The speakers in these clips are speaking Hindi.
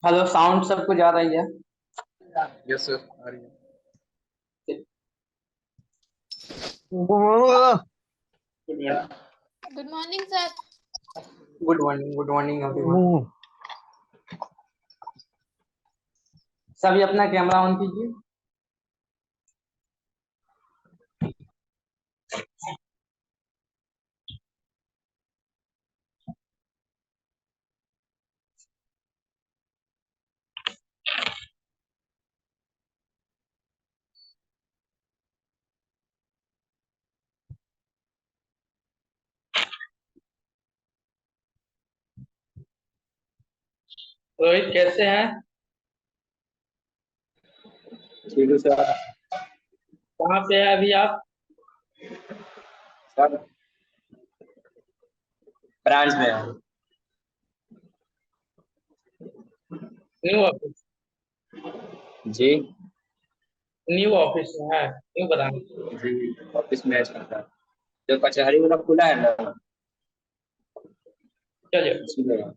हेलो, साउंड सबको जा रही है? यस सर आ रही है। Good morning. Good morning sir. Good morning, good morning everyone. सभी अपना कैमरा ऑन कीजिए। रोहित कैसे हैं? ठीक है सर। कहाँ पे है अभी आप? सर ब्रांच में है। New office? जी। न्यू ऑफिस में है? न्यू बताना। जी ऑफिस मैच करता है। जो कचहरी वाला खुला है ना, चलिए। उसी में है।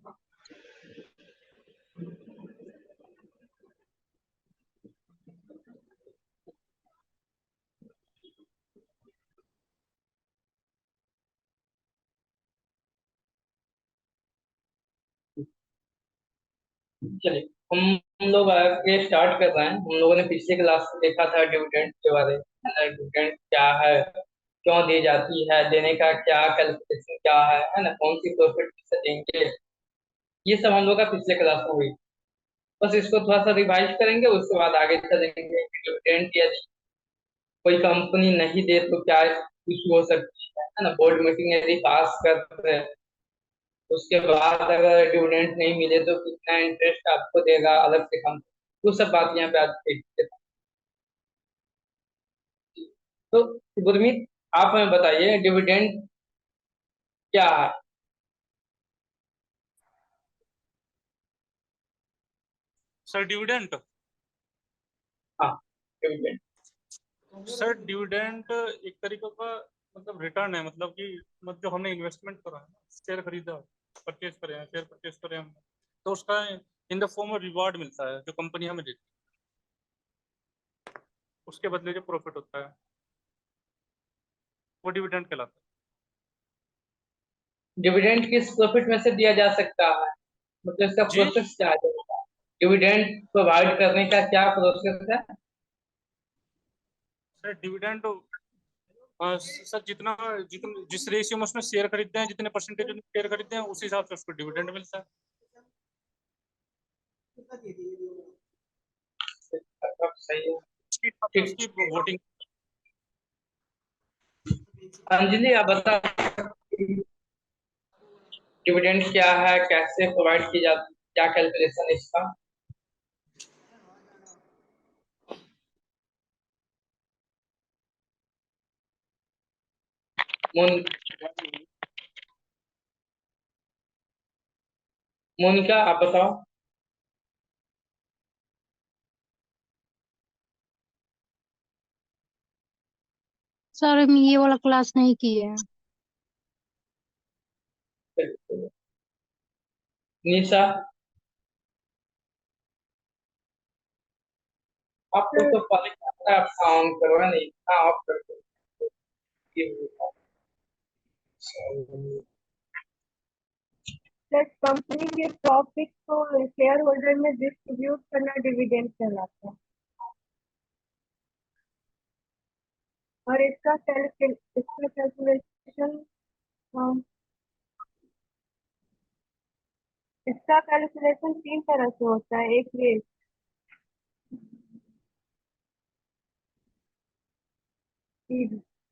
चलिए, हम लोग आगे स्टार्ट कर रहे हैं। हम लोगों ने पिछले क्लास में देखा था डिविडेंड के बारे में। डिविडेंड क्या है, क्यों दी जाती है, देने का क्या कैलकुलेशन क्या है ना, कौन सी प्रॉफिट से देंगे। ये सब हम लोग का पिछले क्लास में हुई। बस इसको थोड़ा सा रिवाइज करेंगे, उसके बाद आगे चलेंगे। डिविडेंड यदि कोई कंपनी नहीं दे तो क्या इशू हो सकती है ना। बोर्ड मीटिंग यदि पास करते हैं, उसके बाद अगर डिविडेंड नहीं मिले तो कितना इंटरेस्ट आपको देगा अलग से कंपनी। वो सब बात यहाँ पे आज देखते हैं। तो गुरमीत, आप हमें बताइए डिविडेंड क्या है? Sir dividend. हाँ, डिविडेंड। सर डिविडेंड एक तरीके का मतलब रिटर्न है, मतलब कि मतलब जो हमने इन्वेस्टमेंट करा है, शेयर खरीदा, परचेज करे हैं, शेयर परचेज करे हम, तो उसका in the form of reward मिलता है जो कंपनी हमें देती है। उसके बदले जो प्रॉफिट होता है वो डिविडेंड कहलाता डिविडेंड किस प्रॉफिट में से दिया जा सकता है? मतलब इसका है। जी प्रोसेस क्या है? डिविडेंड प्रोवाइड करने का क्या प्रोसेस है? सर डिविडेंड सर जितना जितना जिस रेशियो में उसमें शेयर खरीदते हैं, जितने परसेंटेज शेयर खरीदते हैं, उस हिसाब से उसको डिविडेंड मिलता है। सही है। उसके हिसाब से ठीक। उसकी वोटिंग। अंजलि, आप बता, डिविडेंड क्या है, कैसे प्रोवाइड की जाती है, क्या कैलकुलेशन है इसका? मोन मोनिका, आप बताओ। सर हम ये वाला क्लास नहीं किए हैं। निशा, आपको तो पता है, आपका ऑन करो है नहीं? हाँ, ऑफ कर दो। सर कंपनी के प्रॉफिट को शेयर होल्डर में डिस्ट्रीब्यूट करना डिविडेंड कहलाता है। और इसका कैलकुलेशन इसका कैलकुलेशन तीन तरह से होता है। एक ये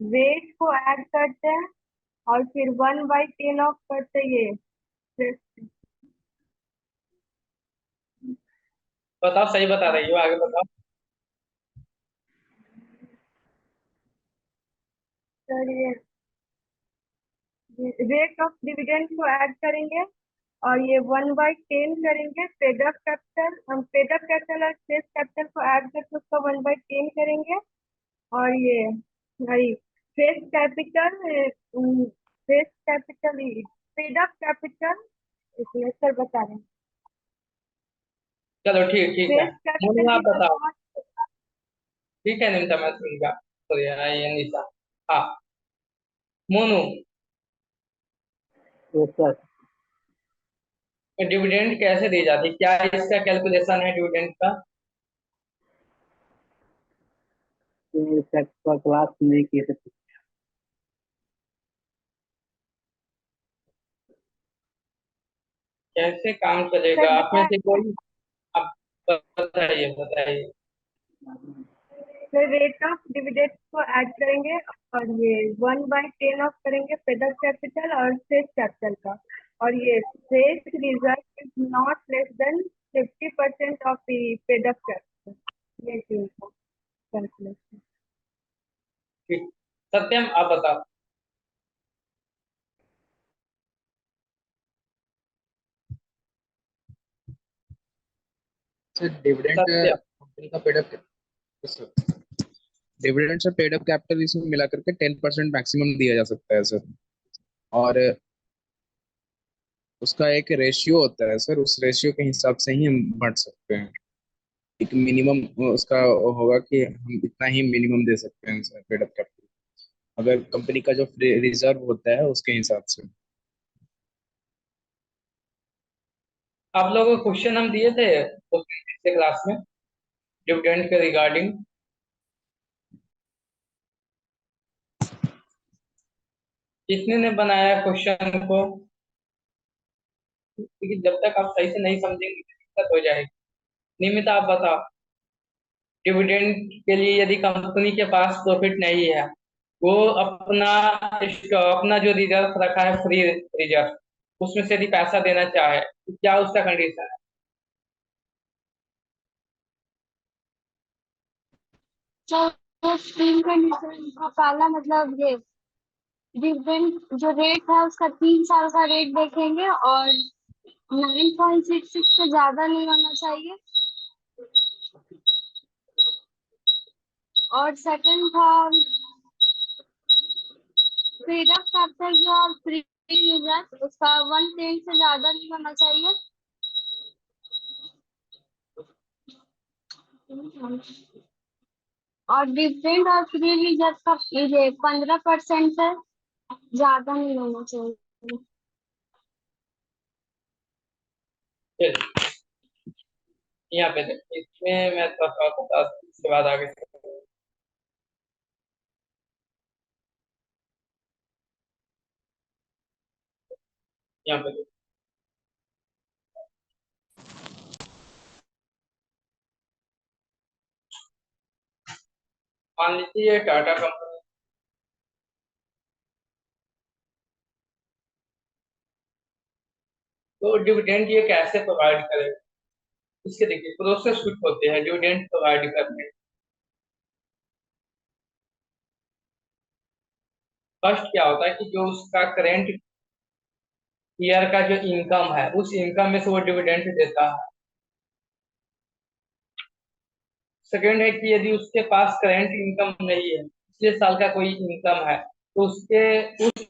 वेट को ऐड करते हैं और फिर 1/10 ऑफ करते हैं ये। फिर बताओ, सही बता रही हो, आगे बताओ। सर ये रेट ऑफ डिविडेंड को ऐड करेंगे और ये 1/10 करेंगे। पेड अप कैपिटल, हम पेड अप कैपिटल और शेष कैपिटल को ऐड करके उसका 1/10 करेंगे। और ये भाई face capital, face capital, paid up capital, इसमें सर बता रहे हैं। चलो ठीक है। शेष मोनू कैपिटल आप की तो बताओ। बहुत। ठीक है निमिषा, मैं सुन गया। सॉरी, ये निशा। हाँ, मोनू, यस सर। डिविडेंड कैसे दी जाती है, क्या इसका कैलकुलेशन है डिविडेंड का? इसका क्लास नहीं किए थे। कैसे काम चलेगा, सर आप में बताए। से कोई? आप बताइए बताइए। फिर रेट ऑफ डिविडेंड को ऐड करेंगे और ये 1/10 ऑफ करेंगे पेड अप कैपिटल और शेष कैपिटल का। और ये शेष reserve is not less than 50% of the paid up capital. ये चीज कैलकुलेशन। ठीक। सत्यम आप बताओ। सर डिविडेंड सत्य। कंपनी का पेड अप, डिविडेंड से पेड अप कैपिटल इसमें मिला करके 10% मैक्सिमम दिया जा सकता है सर। और उसका एक रेशियो होता है सर, उस रेशियो के हिसाब से ही हम बांट सकते हैं। एक मिनिमम उसका होगा कि हम इतना ही मिनिमम दे सकते हैं सर पेड अप कैपिटल, अगर कंपनी का जो रिजर्व होता है उसके हिसाब से। आप लोगों को क्वेश्चन हम दिए थे तो पिछले क्लास में डिविडेंड के रिगार्डिंग, कितने ने बनाया क्वेश्चन को? क्योंकि जब तक आप सही से नहीं समझेंगे तो दिक्कत हो जाएगी। निमिता आप बताओ। डिविडेंड के लिए यदि कंपनी के पास प्रॉफिट नहीं है, वो अपना अपना जो रिजर्व रखा है, फ्री रिजर्व, उसमें से यदि पैसा देना चाहे तो क्या उसका कंडीशन है? तो तीन कंडीशन का पहला मतलब ये डिविडेंड जो रेट है उसका 3 साल का रेट देखेंगे और 9.66 से ज्यादा नहीं होना चाहिए। और सेकंड था फ्रीडम कैपिटल जो फ्री यूजर उसका 1/10 से ज्यादा नहीं होना चाहिए। और डिविडेंड और फ्री यूजर का ये 15% से ज्यादा नहीं होना चाहिए। चलिए, यहाँ पे देखिए, इसमें मैं थोड़ा सा बता, इसके बाद आगे यहाँ पे देखिए। मान लीजिए टाटा कंपनी, तो डिविडेंड ये कैसे प्रोवाइड करेगा? इसके देखिए प्रोसेस कुछ होते हैं डिविडेंड प्रोवाइड करने। फर्स्ट क्या होता है कि जो उसका करेंट ईयर का जो इनकम है, उस इनकम में से वो डिविडेंड देता है। सेकेंड है कि यदि उसके पास करेंट इनकम नहीं है, पिछले साल का कोई इनकम है, तो उसके उस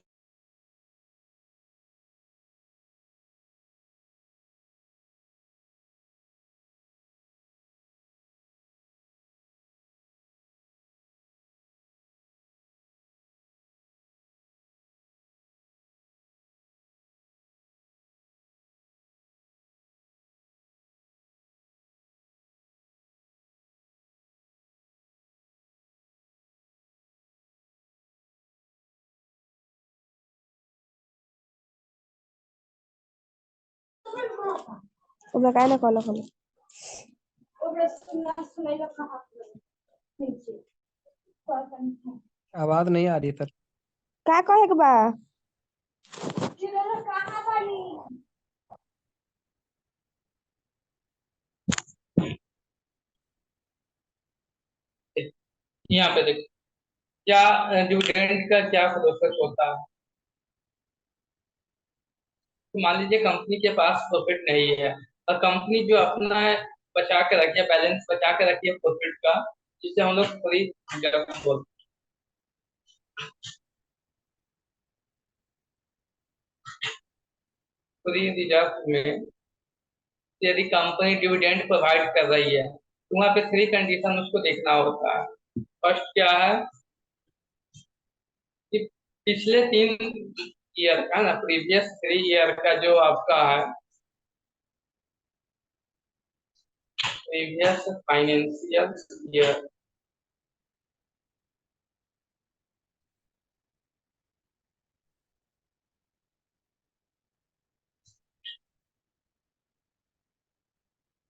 ओकरा काहे ना कहलक हमें। आवाज नहीं आ रही सर। का कहे के बा। यहाँ पे देखिए क्या डिविडेंड का क्या प्रोसेस होता है। तो मान लीजिए कंपनी के पास प्रॉफिट नहीं है, और कंपनी जो अपना बचा के रखी है, बैलेंस बचा के रखी है प्रॉफिट का, जिसे हम लोग फ्री रिजर्व बोलते हैं। फ्री रिजर्व में यदि कंपनी डिविडेंड प्रोवाइड कर रही है तो वहाँ पे 3 कंडीशन उसको देखना होता है। फर्स्ट क्या है कि पिछले 3 ईयर का ना, प्रीवियस 3 ईयर का जो आपका है प्रीवियस फाइनेंशियल ईयर,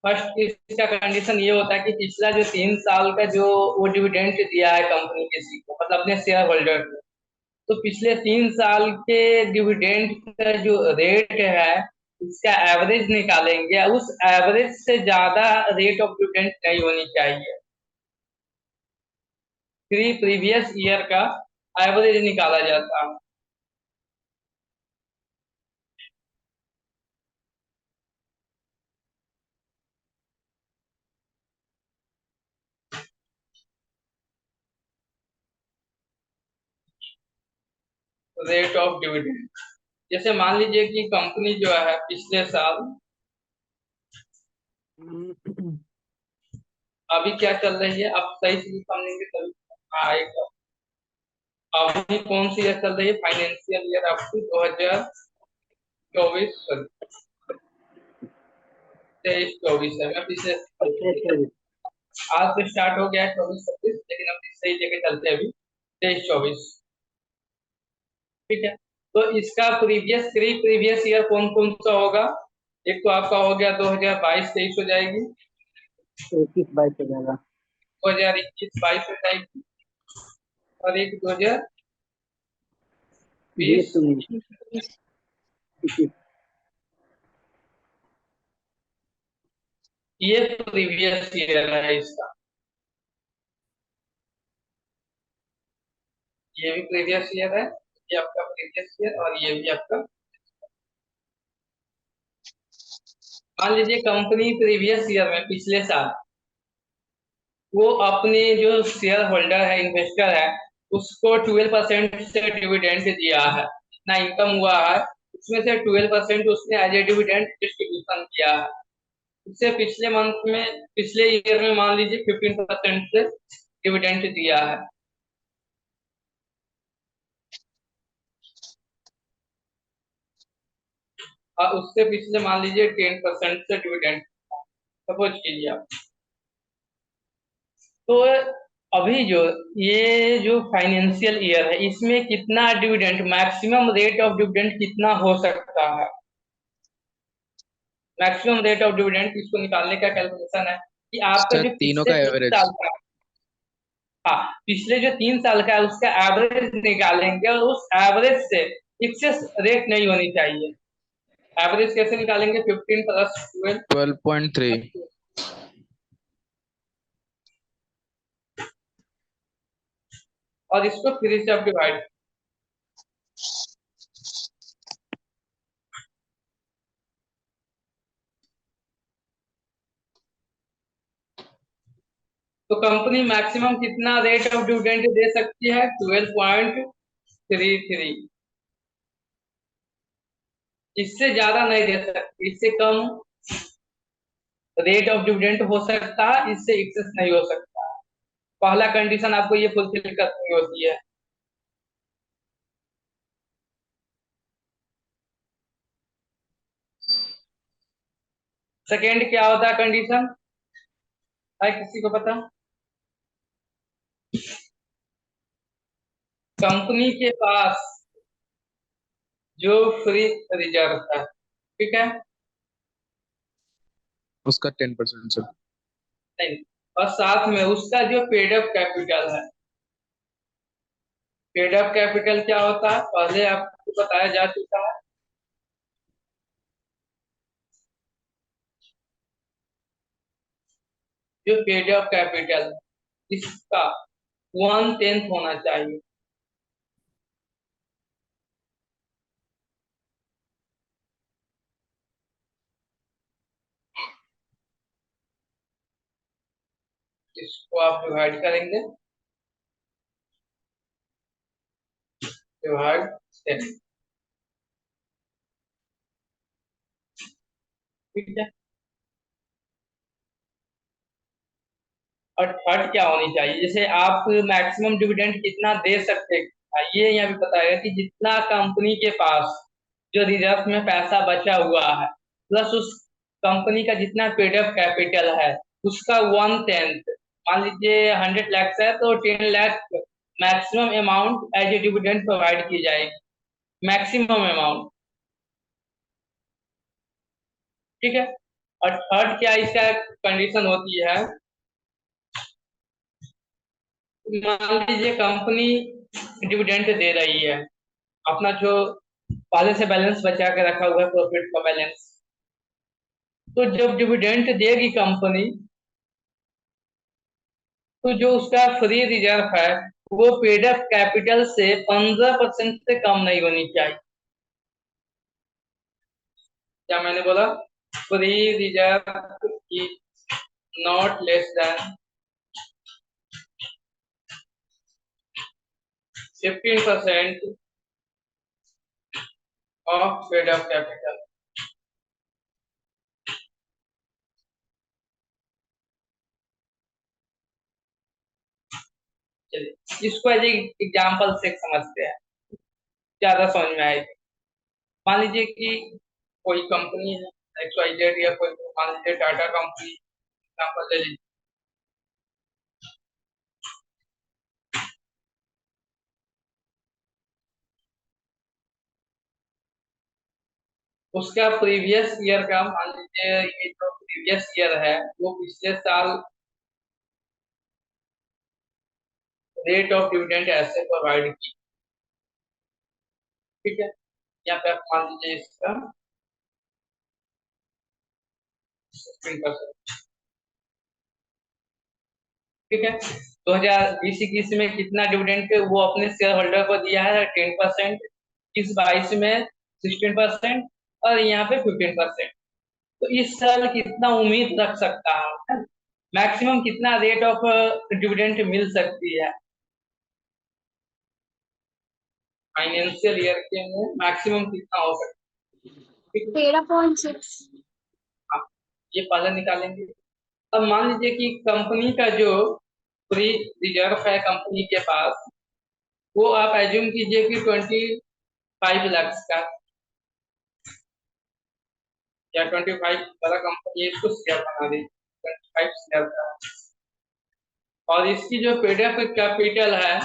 फर्स्ट इसका कंडीशन ये होता है कि पिछला जो 3 साल का जो वो डिविडेंड दिया है कंपनी किसी को, मतलब अपने शेयर होल्डर को, तो पिछले 3 साल के डिविडेंड का जो रेट है उसका एवरेज निकालेंगे। उस एवरेज से ज्यादा रेट ऑफ डिविडेंड नहीं होनी चाहिए। प्रीवियस ईयर का एवरेज निकाला जाता है। रेट ऑफ डिविडेंड, जैसे मान लीजिए कि कंपनी जो है पिछले साल, अभी क्या चल रही है, अब सही से समझेंगे तभी आएगा। अभी कौन सी ईयर चल रही है, फाइनेंशियल ईयर अप टू 2024 23-24 है। मैं पिछले आज तो स्टार्ट हो गया है 24-26, लेकिन अब सही जगह चलते हैं अभी 23-24। ठीक है, तो इसका प्रीवियस ईयर कौन कौन सा होगा? एक तो आपका हो गया 2022-23 हो जाएगी, 21-22 हो जाएगा, 2021-22 हो जाएगी, और एक 2020 ये प्रीवियस ईयर है इसका। ये भी प्रीवियस ईयर है, ये आपका प्रीवियस ईयर, और ये भी आपका। मान लीजिए कंपनी प्रीवियस ईयर में, पिछले साल, वो अपने जो शेयर होल्डर है, इन्वेस्टर है, उसको 12% से डिविडेंड दिया है। इतना इनकम हुआ है, उसमें से 12% उसने एज ए डिविडेंड डिस्ट्रीब्यूशन किया है। उससे पिछले मंथ में, पिछले ईयर में मान लीजिए 15% से डिविडेंड दिया है। और उससे पिछले मान लीजिए 10% से डिविडेंड, सपोज कीजिए आप। तो अभी जो ये जो फाइनेंशियल ईयर है, इसमें कितना dividend, maximum rate of dividend कितना हो सकता है? मैक्सिमम रेट ऑफ डिविडेंड इसको निकालने का कैलकुलेशन है कि आपका सर जो तीनों पिछले का तीन एवरेज। साल का, हाँ, पिछले जो 3 साल का है उसका एवरेज निकालेंगे, और उस एवरेज से एक्सेस रेट नहीं होनी चाहिए। एवरेज कैसे निकालेंगे? 15 प्लस 12, 12.3। और इसको 3 से आप डिवाइड। तो कंपनी मैक्सिमम कितना रेट ऑफ डिविडेंड दे सकती है? 12.33। इससे ज्यादा नहीं दे सकती, इससे कम रेट ऑफ डिविडेंड हो सकता है, इससे एक्सेस नहीं हो सकता। पहला कंडीशन आपको ये फुलफिल करनी होती है। सेकेंड क्या होता है कंडीशन, है किसी को पता? कंपनी के पास जो फ्री रिजर्व है, ठीक है, उसका 10% सर। नहीं, और साथ में उसका जो पेड अप कैपिटल है। पेड अप कैपिटल क्या होता है, पहले आपको बताया जा चुका है। जो पेड अप कैपिटल, इसका 1/10 होना चाहिए। इसको आप डिवाइड करेंगे, डिवाइड 10, ठीक है। और थर्ड क्या होनी चाहिए, जैसे आप मैक्सिमम डिविडेंड कितना दे सकते हैं, ये यहाँ भी बताएगा कि जितना कंपनी के पास जो रिजर्व में पैसा बचा हुआ है प्लस उस कंपनी का जितना पेड अप कैपिटल है उसका 1/10, मान लीजिए 100 लाख है तो 10 lakh maximum amount as a dividend provide की जाएगी, मैक्सिमम अमाउंट। ठीक है। और थर्ड क्या इसका कंडीशन होती है, मान लीजिए कंपनी डिविडेंड दे रही है, अपना जो पहले से बैलेंस बचा के रखा हुआ है प्रॉफिट का बैलेंस, तो जब डिविडेंड देगी कंपनी तो जो उसका फ्री रिजर्व है वो पेड अप कैपिटल से 15% से कम नहीं होनी चाहिए। क्या मैंने बोला, फ्री रिजर्व की not less than 15% of paid up capital. चलिए इसको एज एग्जाम्पल से समझते हैं, ज्यादा समझ में आएगी। मान लीजिए कि कोई कंपनी है XYZ या कोई, मान लीजिए टाटा कंपनी एग्जाम्पल ले लीजिए, उसका प्रीवियस ईयर का, मान लीजिए ये जो प्रीवियस ईयर है वो पिछले साल रेट ऑफ डिविडेंड ऐसे प्रोवाइड की। ठीक है, यहाँ पे आप मान लीजिए इसका 16%। ठीक है, 2020-21 में कितना डिविडेंड वो अपने शेयर होल्डर को दिया है 10%, 21-22 में 16% और यहाँ पे 15%। तो इस साल कितना उम्मीद रख सकता है, मैक्सिमम कितना रेट ऑफ डिविडेंड मिल सकती है फाइनेंशियल ईयर के में, मैक्सिमम कितना हो सकता है। 13.6। हाँ, ये पहले निकालेंगे। अब मान लीजिए कि कंपनी का जो फ्री रिजर्व है कंपनी के पास, वो आप एज्यूम कीजिए कि 25 लाख का या 25 वाला कंपनी है, इसको शेयर बना दी 25 शेयर का, और इसकी जो पेड अप कैपिटल है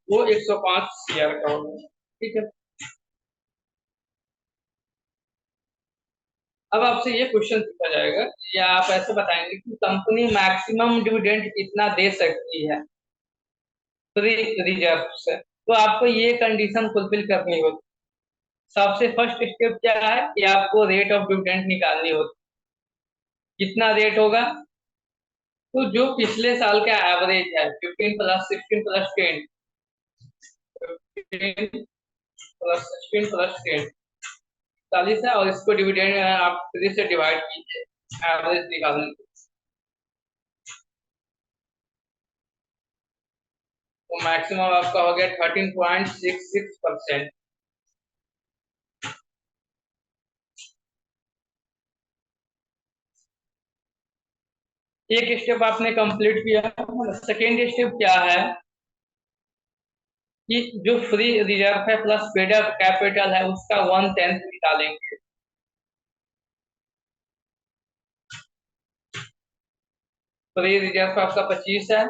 वो 105 शेयर का होगा। ठीक है, अब आपसे ये क्वेश्चन पूछा जाएगा या आप ऐसे बताएंगे कि कंपनी मैक्सिमम डिविडेंड कितना दे सकती है फ्री रिजर्व से, तो आपको ये कंडीशन फुलफिल करनी होगी। सबसे फर्स्ट स्टेप क्या है कि आपको रेट ऑफ डिविडेंड निकालनी होती, कितना रेट होगा, तो जो पिछले साल का एवरेज है 15 प्लस 16 प्लस 10, 15 प्लस 16 प्लस 10 40 है, और इसको डिविडेंड आप 3 से डिवाइड कीजिए एवरेज निकालने के, तो मैक्सिमम आपका हो गया 13.66%। एक स्टेप आपने कंप्लीट किया। सेकेंड स्टेप क्या है कि जो फ्री रिजर्व है प्लस पेड अप कैपिटल है उसका 1/10 निकालेंगे। फ्री रिजर्व आपका 25 है,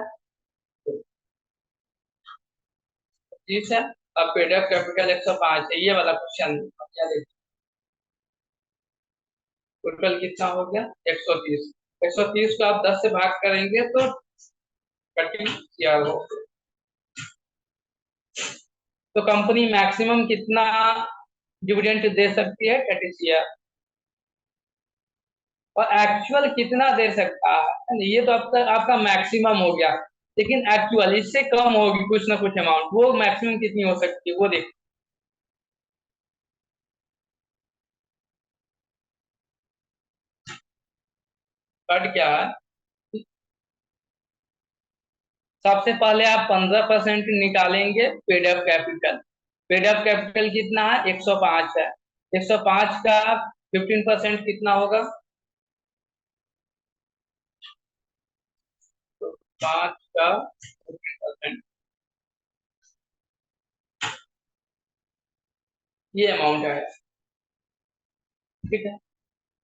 25 है, अब पेड अप कैपिटल 105 है, ये वाला क्वेश्चन टोटल कितना हो गया 130। 130 को आप 10 से भाग करेंगे तो 30 CR हो, तो कंपनी मैक्सिमम कितना डिविडेंड दे सकती है 30 CR, और एक्चुअल कितना दे सकता है ये तो आपका मैक्सिमम हो गया, लेकिन एक्चुअल इससे कम होगी कुछ ना कुछ अमाउंट, वो मैक्सिमम कितनी हो सकती है वो देखो। कट क्या है, सबसे पहले आप 15% निकालेंगे paid up capital. Paid up capital कितना है 105 है, 105 का 15% कितना होगा 5 का 15%, ये अमाउंट है। ठीक है,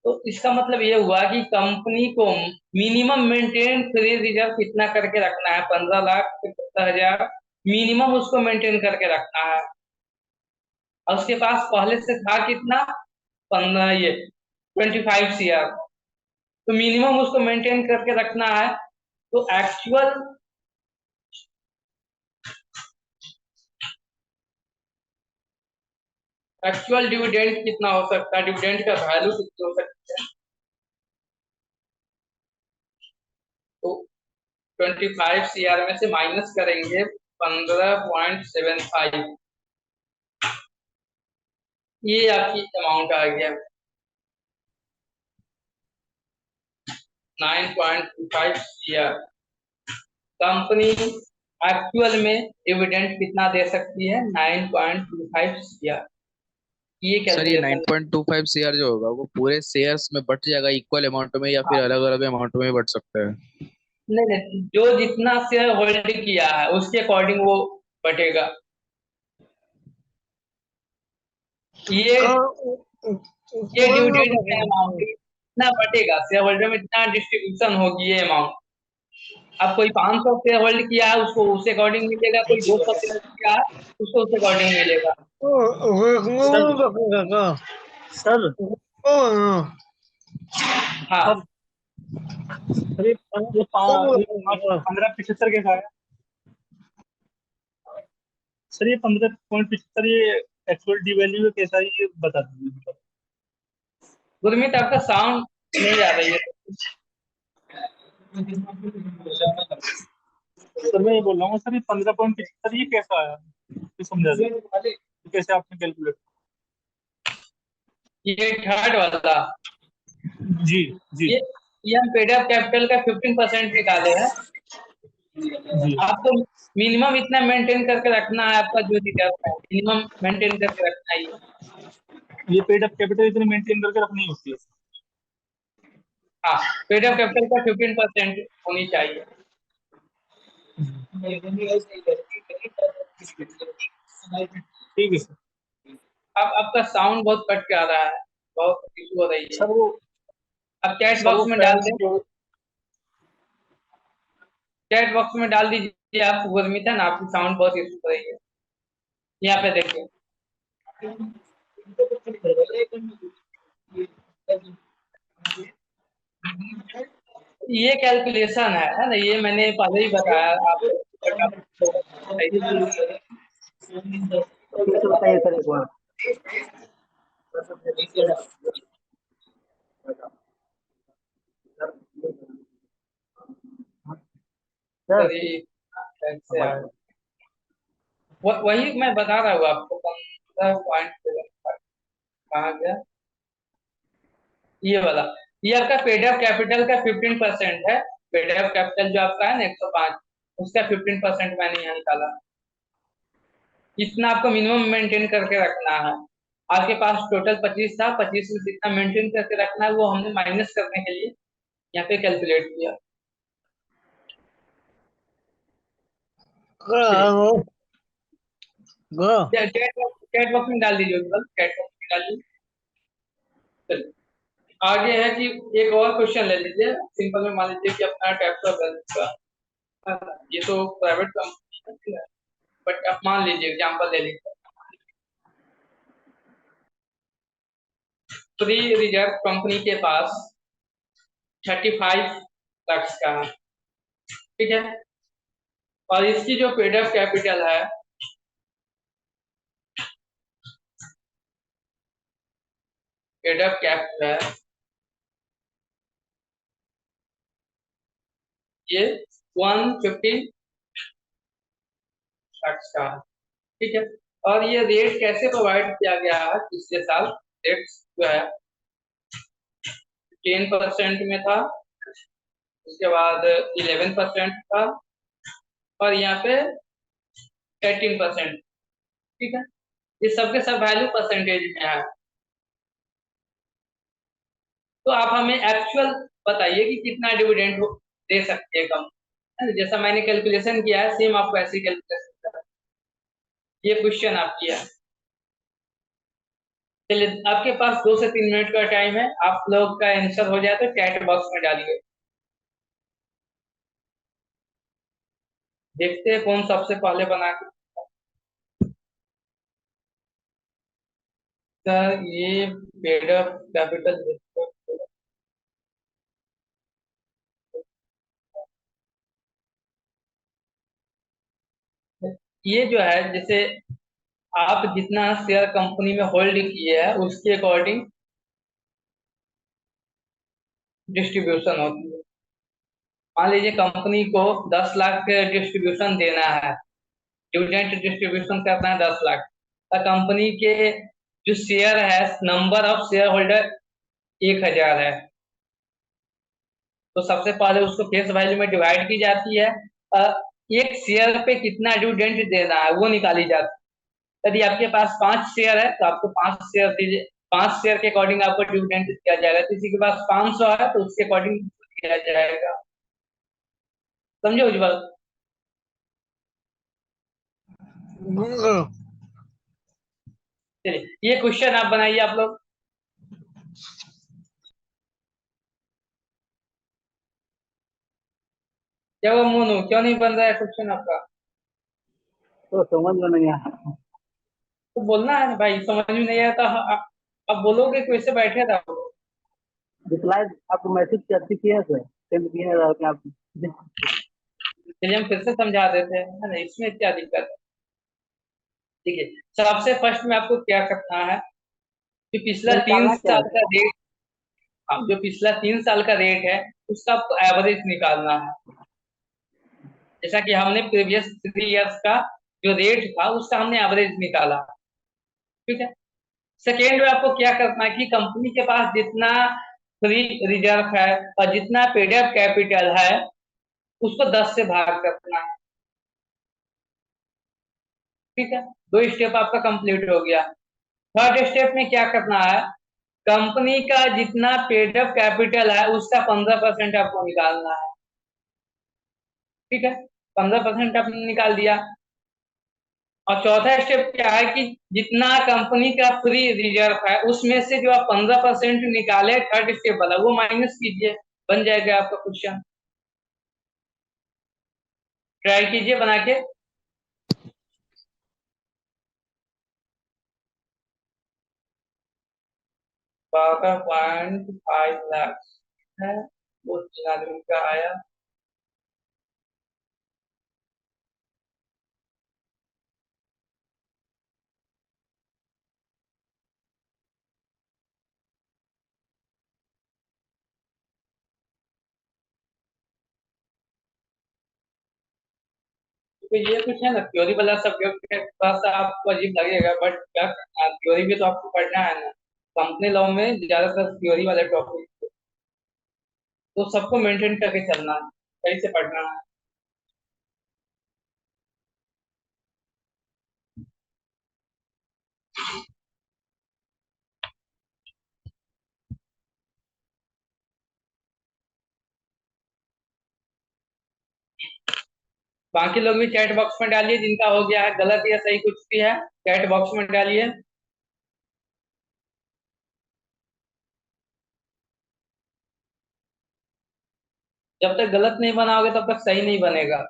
तो इसका मतलब ये हुआ कि कंपनी को मिनिमम मेंटेन फ्री रिजर्व कितना करके रखना है, 15,70,000 मिनिमम उसको मेंटेन करके रखना है। और उसके पास पहले से था कितना, 15 ये 25 CR, तो मिनिमम उसको मेंटेन करके रखना है। तो एक्चुअल डिविडेंड कितना हो सकता है, डिविडेंड का वैल्यू कितना हो सकता है, तो 25 CR में से माइनस करेंगे 15.75, ये आपकी अमाउंट आ गया 9.25 CR। कंपनी एक्चुअल में डिविडेंड कितना दे सकती है, 9.25 CR। ये सर ये कैलकुलेशन 9.25 सीआर जो होगा वो पूरे शेयर्स में बट जाएगा इक्वल अमाउंट में, या फिर अलग अलग अमाउंट में बट सकता है? नहीं नहीं, जो जितना शेयर होल्ड किया है उसके अकॉर्डिंग वो बटेगा। ये ये डिविडेंड का अमाउंट इतना बटेगा, शेयर होल्डर में इतना डिस्ट्रीब्यूशन होगी ये अमाउंट। अब कोई 500 शेयर होल्ड किया है उसको उस अकॉर्डिंग मिलेगा, कोई 200 शेयर किया है उसको उस अकॉर्डिंग मिलेगा। सर हाँ, सर सर ये 15.75 कैसा है सर? ये 15.75 ये एक्चुअल डी वैल्यू कैसा है ये बता दीजिए मतलब। गुरमीत आपका साउंड नहीं आ रही है। सर मैं ये बोल रहा हूँ सर, ये 15.75 ये कैसा आया, ये समझा दीजिए कैसे आपने कैलकुलेट। ये थर्ड वाला, जी जी ये ये हम पेड अप कैपिटल का 15% निकाले हैं। जी। आपको मिनिमम इतना मेंटेन करके रखना है, आपका जो रिजर्व है मिनिमम मेंटेन करके रखना है ये पेड अप कैपिटल इतनी मेंटेन करके रखनी होती है? हाँ, पेड अप कैपिटल का 15% होनी चाहिए। ठीक है सर। अब आपका साउंड बहुत कट के आ रहा है, बहुत इशू हो रही है। सर वो अब चैट सर वो बॉक्स में डाल फैन दें, जो चैट बॉक्स में डाल दीजिए आप, गुरमीत है ना, आपकी साउंड बहुत इशू हो रही है। यहाँ पे देखिए, ये कैलकुलेशन है ना, ये मैंने पहले ही बताया आपको, बट आप बताइए सर एक बार। सर सही से आ रहा है। वही मैं बता रहा हूँ आपको, 15.75 कहाँ गया, ये वाला, ये आपका पेड अप कैपिटल का 15% है। पेड अप कैपिटल जो आपका है ना 105, उसका 15% मैंने यहाँ निकाला। इतना आपको मिनिमम मेंटेन करके रखना है। आपके पास टोटल 25 था, 25 में जितना मेंटेन करके रखना है वो हमने माइनस करने के लिए यहाँ पे कैलकुलेट किया। चैट बॉक्स में डाल दीजिए, चैट बॉक्स में डाल दीजिए। चलिए, आगे है कि एक और क्वेश्चन ले लीजिए सिंपल में, मान लीजिए कि अपना टैक्स और बैलेंस का, ये तो प्राइवेट कंपनी है, बट आप मान लीजिए एग्जांपल ले लीजिए, फ्री रिजर्व कंपनी के पास 35 लाख का है। ठीक है, और इसकी जो पेड अप कैपिटल है, पेड अप कैपिटल है ये 150 लाख का है। ठीक है, और ये रेट कैसे प्रोवाइड किया गया है पिछले साल, रेट जो है 10% में था, उसके बाद 11% था, और यहाँ पे 18%। ठीक है, ये सबके सब वैल्यू परसेंटेज में है। तो आप हमें एक्चुअल बताइए कि कितना डिविडेंड दे सकते हैं कंपनी। जैसा मैंने कैलकुलेशन किया है सेम आपको ऐसे कैलकुलेशन करना है। ये क्वेश्चन आप किया। चलिए आपके पास 2 से 3 मिनट का टाइम है, आप लोग का आंसर हो जाए तो चैट बॉक्स में डालिए। देखते हैं कौन सबसे पहले बना के। सर ये पेड अप कैपिटल, ये जो है जैसे आप जितना शेयर कंपनी में होल्ड किए हैं उसके अकॉर्डिंग डिस्ट्रीब्यूशन होती है। मान लीजिए कंपनी को 10 लाख के डिस्ट्रीब्यूशन देना है, डिविडेंड डिस्ट्रीब्यूशन करना है 10 लाख, और कंपनी के जो शेयर है नंबर ऑफ शेयर होल्डर 1000 है, तो सबसे पहले उसको फेस वैल्यू में डिवाइड की जाती है और एक शेयर पे कितना डिविडेंड देना है वो निकाली जाती है। यदि आपके पास 5 शेयर है तो आपको 5 शेयर दीजिए, 5 शेयर के अकॉर्डिंग आपको डिविडेंड दिया जाएगा। किसी के पास 500 है तो उसके अकॉर्डिंग दिया जाएगा। समझे उज्जवल? चलिए ये क्वेश्चन आप बनाइए आप लोग। क्या वो मोनू क्यों नहीं बन रहा है क्वेश्चन आपका? तो समझ में नहीं आया। तो बोलना है ना भाई, समझ में नहीं आया तो आप बोलोगे कैसे बैठे रहो। रिप्लाई आपको मैसेज कैसे किया सर, सेंड किए हैं आप? चलिए हम फिर से समझा देते हैं, है ना, इसमें क्या दिक्कत है। ठीक है, सबसे फर्स्ट में आपको क्या करना है कि पिछला तीन निकालना क्या साल है? का रेट, हाँ जो पिछला 3 साल का रेट है उसका आपको एवरेज निकालना है। जैसा कि हमने प्रीवियस 3 इयर्स का जो रेट था उसका हमने एवरेज निकाला। ठीक है। सेकेंड में आपको क्या करना है कि कंपनी के पास जितना फ्री रिजर्व है और जितना पेड अप कैपिटल है उसको 10 से भाग करना है। ठीक है, 2 स्टेप आपका कंप्लीट हो गया। थर्ड स्टेप में क्या करना है, कंपनी का जितना पेड अप कैपिटल है उसका 15% आपको निकालना है। ठीक है, 15% आपने निकाल दिया। और चौथा स्टेप क्या है कि जितना कंपनी का फ्री रिजर्व है उसमें से जो आप 15% निकाले थर्ड स्टेप वाला वो माइनस कीजिए, बन जाएगा आपका क्वेश्चन। ट्राई कीजिए बना के। 12.5 लाख है, वो 3 आदमी का आया। तो ये कुछ है ना थ्योरी वाला सब्जेक्ट है, थोड़ा सा आपको अजीब लगेगा बट क्या करना, थ्योरी भी तो आपको पढ़ना है ना। कंपनी लॉ में ज्यादातर थ्योरी वाले टॉपिक तो सबको मेंटेन करके चलना है, सही से पढ़ना है। बाकी लोग भी चैट बॉक्स में डालिए, जिनका हो गया है गलत या सही कुछ भी है चैट बॉक्स में डालिए। जब तक गलत नहीं बनाओगे तब तक सही नहीं बनेगा।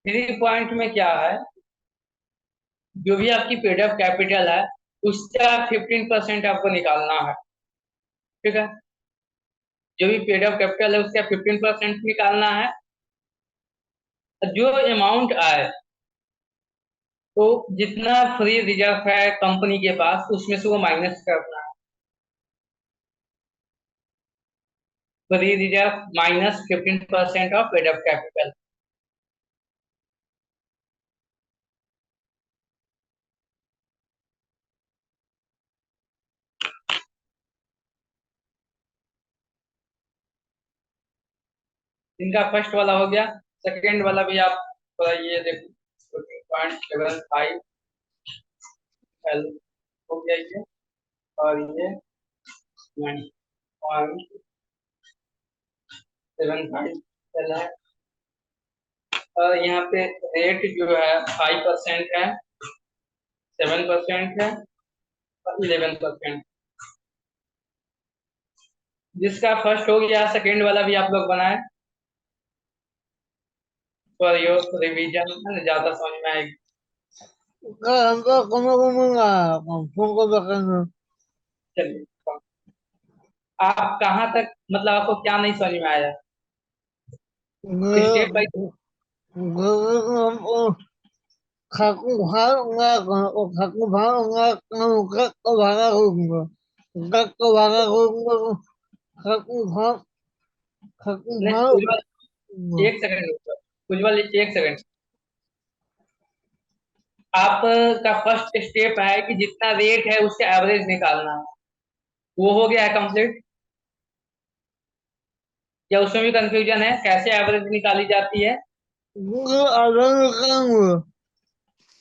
थ्री पॉइंट में क्या है, जो भी आपकी पेड अप कैपिटल है उसका 15% आपको निकालना है। ठीक है, जो भी पेड अप कैपिटल है उसका 15% निकालना है। जो अमाउंट आए तो जितना फ्री रिजर्व है कंपनी के पास उसमें से वो माइनस करना है। Free reserve minus 15% of paid up capital. इनका फर्स्ट वाला हो गया। सेकेंड वाला भी आप थोड़ा ये देखो 14.75 एल हो गया ये, और ये 9.75 एल है। और यहाँ पे रेट जो है 5% है, 7% है और 11%। जिसका फर्स्ट हो गया, सेकेंड वाला भी आप लोग बनाए फॉर योर रिवीजन, ज्यादा समझ में आएगी। चलिए, आप कहाँ तक, मतलब आपको क्या नहीं समझ में आया? स्टेप बाय उज्ज्वल, एक सेकंड उज्ज्वल, एक सेकंड। आपका फर्स्ट स्टेप है कि जितना रेट है उसका एवरेज निकालना है, वो हो गया है कंप्लीट, या उसमें भी कंफ्यूजन है कैसे एवरेज निकाली जाती है?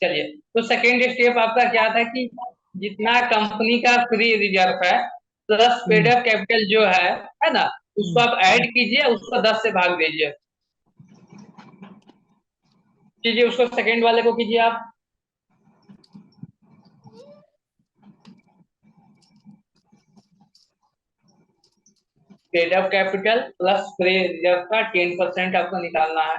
चलिए, तो सेकेंड स्टेप आपका क्या था कि जितना कंपनी का फ्री रिजर्व है प्लस पेड अप कैपिटल जो है ना, उसको आप ऐड कीजिए, उसको 10 से भाग दीजिए। कीजिए उसको, सेकेंड वाले को कीजिए आप। Paid up capital plus free reserve का 10% आपको निकालना है।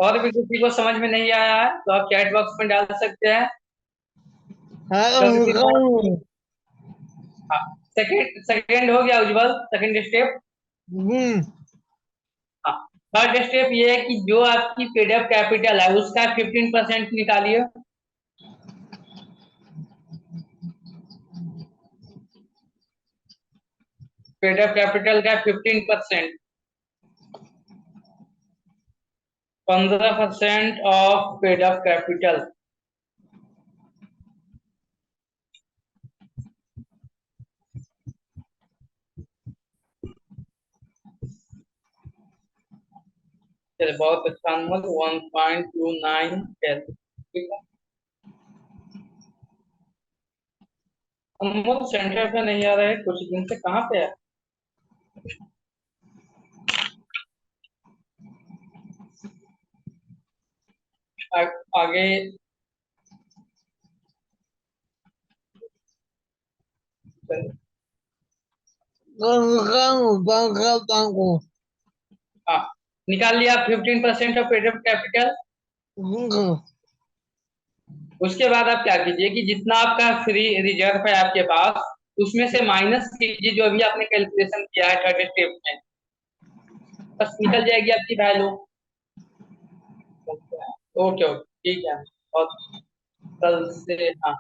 और भी किसी को समझ में नहीं आया है तो आप चैट बॉक्स में डाल सकते हैं। सेकेंड सेकेंड हो गया उज्जवल, सेकेंड स्टेप। हाँ, थर्ड स्टेप ये है कि जो आपकी पेड अप कैपिटल है उसका 15% निकालिए। पेड अप कैपिटल का 15%, 15% ऑफ पेड अप कैपिटल। चलिए, बहुत अच्छा नंबर 1.29 ठीक है। नंबर सेंटर पे नहीं आ रहा है कुछ दिन से, कहाँ पे है? आगे हाँ, निकाल लिया 15% ऑफ पेड अप कैपिटल। उसके बाद आप क्या कीजिए कि जितना आपका फ्री रिजर्व है आपके पास, उसमें से माइनस कीजिए जो अभी आपने कैलकुलेशन किया है थर्ड स्टेप में, बस निकल जाएगी आपकी वैल्यू। ओके ओके, ठीक है। और कल से हाँ,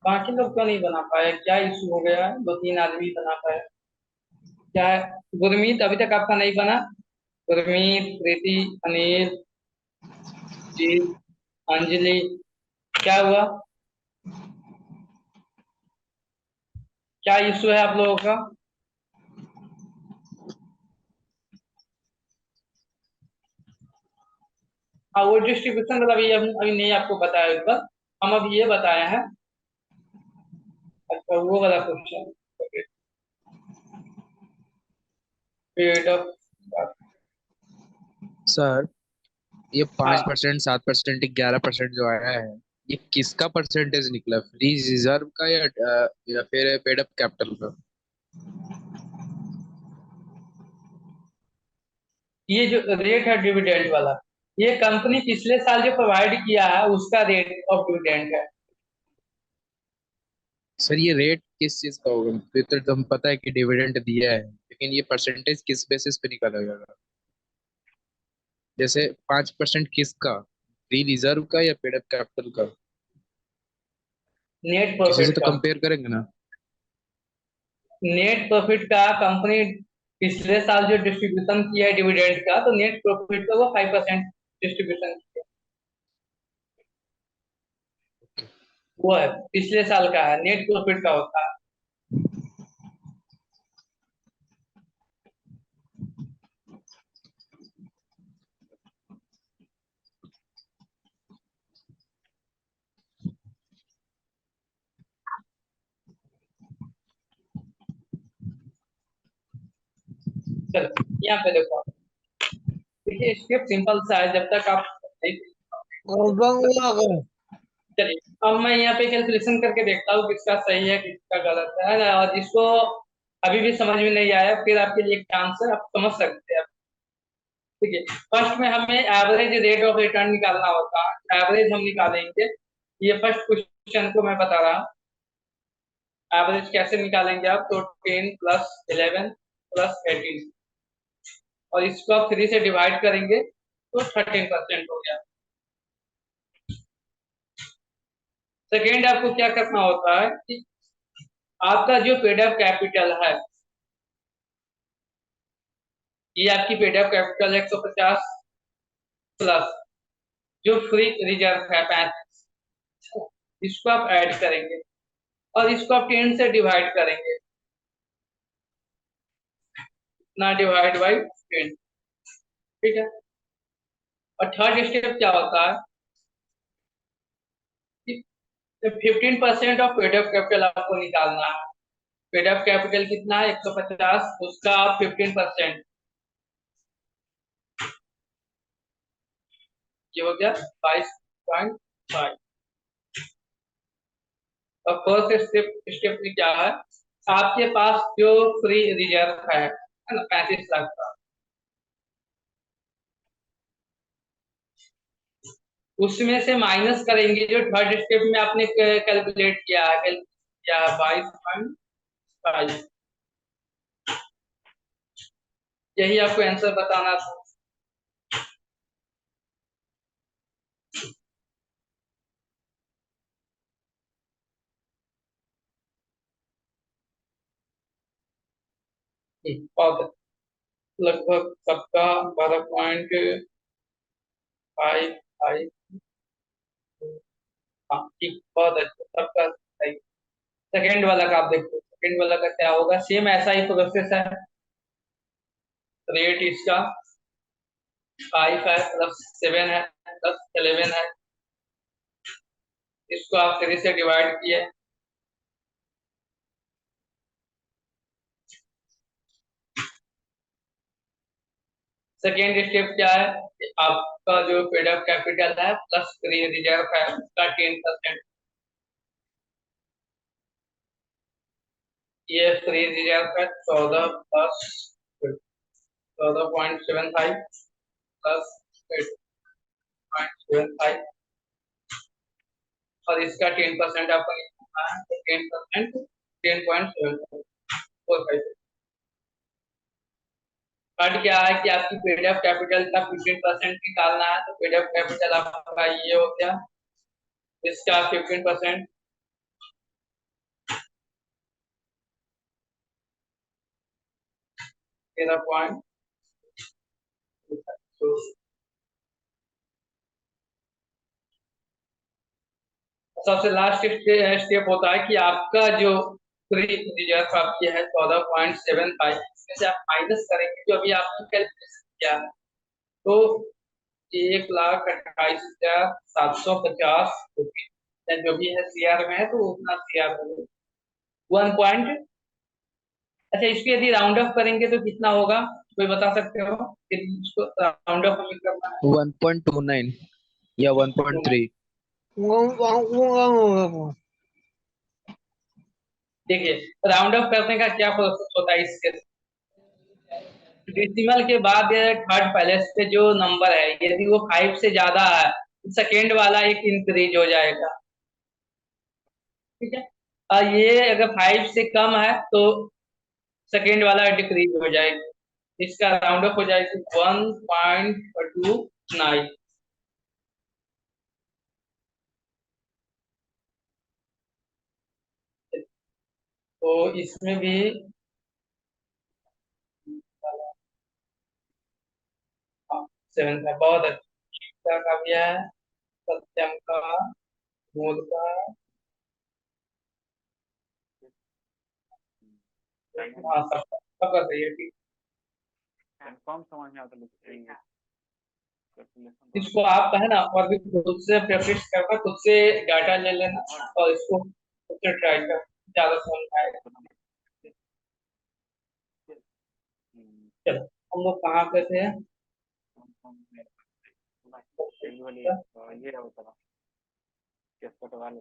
बाकी लोग क्यों नहीं बना पाए, क्या इशू हो गया है? 2-3 आदमी बना पाए, क्या है? गुरमीत अभी तक आपका नहीं बना? गुरमीत, प्रीति, अनिल जी, अंजलि, क्या हुआ? क्या इशू है आप लोगों का? हाँ, वो डिस्ट्रीब्यूशन मतलब अभी अभी नहीं आपको बताया होगा, हम अब ये बताए हैं। अच्छा, वो वाला क्वेश्चन, पेड ऑफ, सर ये हाँ, 5%, 7%, 11% जो आया है, ये किसका परसेंटेज निकला? फ्री रिजर्व का या फिर पेड अप कैपिटल का? ये जो रेट है डिविडेंड वाला, ये कंपनी पिछले साल जो प्रोवाइड किया है उसका रेट ऑफ डिविडेंड है। सर ये रेट किस चीज का होगा? फिर तो तुम पता है कि डिविडेंड दिया है, लेकिन ये परसेंटेज किस बेसिस पे निकाला जाएगा? जैसे 5% किसका, फ्री रिजर्व का या पेड अप कैपिटल का? नेट किसी से प्रॉफिट तो का। कंपेयर करेंगे ना। नेट प्रॉफिट का कंपनी पिछले साल जो डिस्ट्रीब्यूशन किया है डिविडेंड का, तो नेट प्रॉफिट का वो 5% डिस्ट्रीब्यूशन किया, वो है पिछले साल का है, नेट प्रॉफिट का होता है। चलो यहाँ पे देखो, देखिए स्टेप सिंपल सा है, जब तक आप चलिए अब मैं यहाँ पे कैलकुलेशन करके देखता हूँ किसका सही है किसका गलत है ना, और जिसको अभी भी समझ में नहीं आया फिर आपके लिए एक आंसर आप समझ सकते हैं। ठीक है, फर्स्ट में हमें एवरेज रेट ऑफ रिटर्न निकालना होता है, एवरेज हम निकालेंगे। ये फर्स्ट क्वेश्चन को मैं बता रहा हूँ, एवरेज कैसे निकालेंगे आप, तो 10 प्लस 11 प्लस 18 और इसको आप 3 से डिवाइड करेंगे तो 13% हो गया। सेकेंड आपको क्या करना होता है कि आपका जो पेड अप कैपिटल है, ये आपकी पेड अप कैपिटल 150 प्लस जो फ्री रिजर्व है 35, इसको आप ऐड करेंगे और इसको आप 10 से डिवाइड करेंगे ना, डिवाइड बाई 10। ठीक है, और थर्ड स्टेप क्या होता है कि 15% ऑफ पेड अप कैपिटल आपको निकालना है। पेड अप कैपिटल कितना है 150, उसका आप 15%, ये हो गया 22.5। और फर्स्ट स्टेप में क्या है, आपके पास जो फ्री रिजर्व है ना 35 लाख का, उसमें से माइनस करेंगे जो थर्ड स्टेप में आपने कैलकुलेट किया है 22.5, यही आपको आंसर बताना था। और लगभग सबका 12.55, हाँ ठीक, बहुत अच्छा सबका सही। सेकेंड वाला का आप देखो, सेकेंड वाला का क्या होगा, सेम ऐसा ही प्रोसेस है। रेट इसका 5 है प्लस 7 है प्लस 11 है, इसको आप 3 से डिवाइड किए, सेकेंड स्टेप क्या है कि आपका जो पेड अप कैपिटल है प्लस फ्री रिजर्व है उसका 10%, ये फ्री रिजर्व है 14 प्लस 14.75 प्लस 8.75 और इसका 10% आपको निकालना है, तो 10% 10.75। थर्ड क्या है कि आपकी पेड अप कैपिटल का 15% निकालना है, तो पेड अप कैपिटल आपका ये हो गया, इसका 15% 13.2। सबसे लास्ट स्टेप होता है कि आपका जो फ्री रिजर्व आपकी है 14.75, इसमें से आप माइनस करेंगे जो अभी आपने कैलकुलेशन किया है, तो 1,28,750 जो भी है सीआर में है, तो उतना सीआर होगा 1 पॉइंट। अच्छा, इसको यदि राउंड ऑफ करेंगे तो कितना होगा, कोई बता सकते हो, यदि इसको राउंड ऑफ हमें करना 1.29 या 1.3। है, देखिए राउंड ऑफ करने का क्या प्रोसेस होता है इसके, डेसिमल के बाद थर्ड पैलेस पे जो नंबर है यदि वो 5 से ज्यादा है, सेकेंड वाला एक इंक्रीज हो जाएगा। ठीक है, और ये अगर 5 से कम है तो सेकेंड वाला डिक्रीज हो जाएगा, इसका राउंड ऑफ हो जाएगा 1.29। तो इसमें भी सेवन का बहुत अच्छा का भी है, सत्यम का, मूल का, हाँ सबका सही है, ठीक। कौन समझ में आता है? इसको आप है ना और भी खुद से प्रैक्टिस करना, खुद से डाटा ले लेना और इसको खुद से ट्राई कर, ज्यादा समझ में आएगा। चलो हम लोग कहाँ पे थे? ये होता कैसे वाले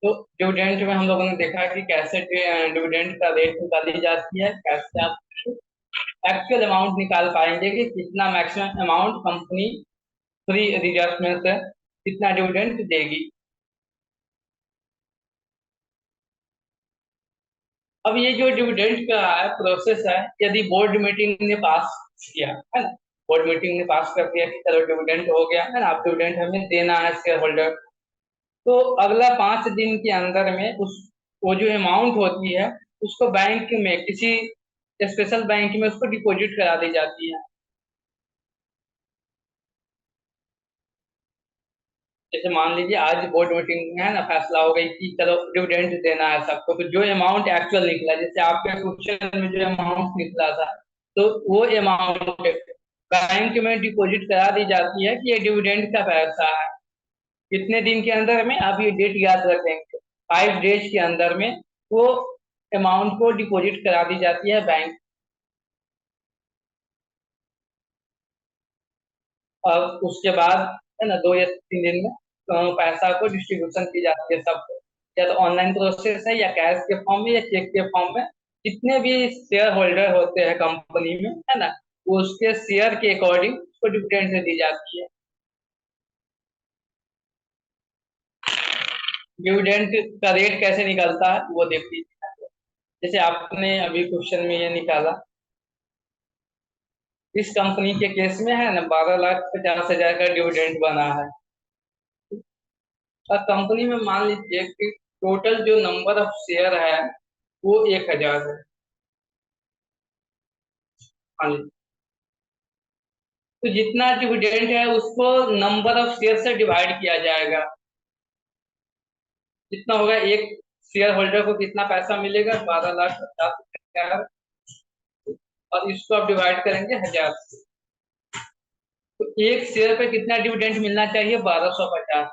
तो डिविडेंड में हम लोगों ने देखा कि कैसे डिविडेंड का रेट निकाली जाती है, कैसे आप एक्चुअल अमाउंट निकाल पाएंगे कि कितना maximum amount company free reserve में से कितना डिविडेंड देगी। अब ये जो डिविडेंड का है प्रोसेस है, यदि बोर्ड मीटिंग ने पास किया है ना, बोर्ड मीटिंग ने पास कर दिया कि चलो डिविडेंड हो गया है ना, आप डिविडेंड हमें देना है शेयर होल्डर, तो अगला 5 दिन के अंदर में उस वो जो अमाउंट होती है उसको बैंक में किसी स्पेशल बैंक में उसको डिपॉजिट करा दी जाती है। जैसे मान लीजिए आज बोर्ड मीटिंग में है ना फैसला हो गई कि चलो डिविडेंड देना है सबको, तो जो अमाउंट एक्चुअल निकला, जैसे आपके क्वेश्चन में जो अमाउंट निकला था, तो वो अमाउंट बैंक में डिपॉजिट करा दी जाती है कि ये डिविडेंड का पैसा है। कितने दिन के अंदर में आप ये डेट याद रखेंगे, 5 डेज के अंदर में वो अमाउंट को डिपॉजिट करा दी जाती है बैंक। और उसके बाद है ना 2 या 3 दिन में पैसा को डिस्ट्रीब्यूशन की जाती है सबको, या तो ऑनलाइन प्रोसेस है या कैश के फॉर्म में या चेक के फॉर्म में। जितने भी शेयर होल्डर होते हैं कंपनी में है ना, वो उसके शेयर के अकॉर्डिंग उसको डिविडेंड दी जाती है। डिविडेंड का रेट कैसे निकलता है वो देख लीजिए। जैसे आपने अभी क्वेश्चन में ये निकाला, इस कंपनी के केस में है ना 12,50,000 का डिविडेंड बना है, और कंपनी में मान लीजिए कि टोटल जो नंबर ऑफ शेयर है वो 1,000 है। हाँ जी, तो जितना डिविडेंड है उसको नंबर ऑफ शेयर से डिवाइड किया जाएगा, जितना होगा एक शेयर होल्डर को कितना पैसा मिलेगा, 12,50,000, और इसको आप डिवाइड करेंगे 1,000 से, तो एक शेयर पे कितना डिविडेंड मिलना चाहिए, 1,250।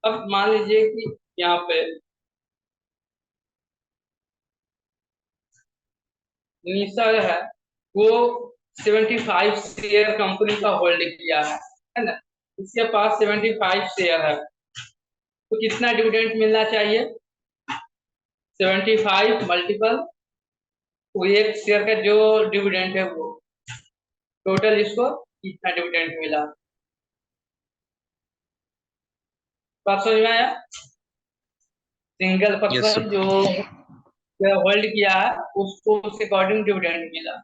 अब मान लीजिए कि यहाँ पे निशा है वो 75 शेयर कंपनी का होल्ड किया है ना, इसके पास 75 शेयर है, तो कितना डिविडेंड मिलना चाहिए, 75 मल्टीपल वो एक शेयर का जो डिविडेंड है वो टोटल, इसको कितना डिविडेंड मिला। बात समझ में आया? Single yes person sir. जो होल्ड किया है उसको उसके अकॉर्डिंग डिविडेंड मिला।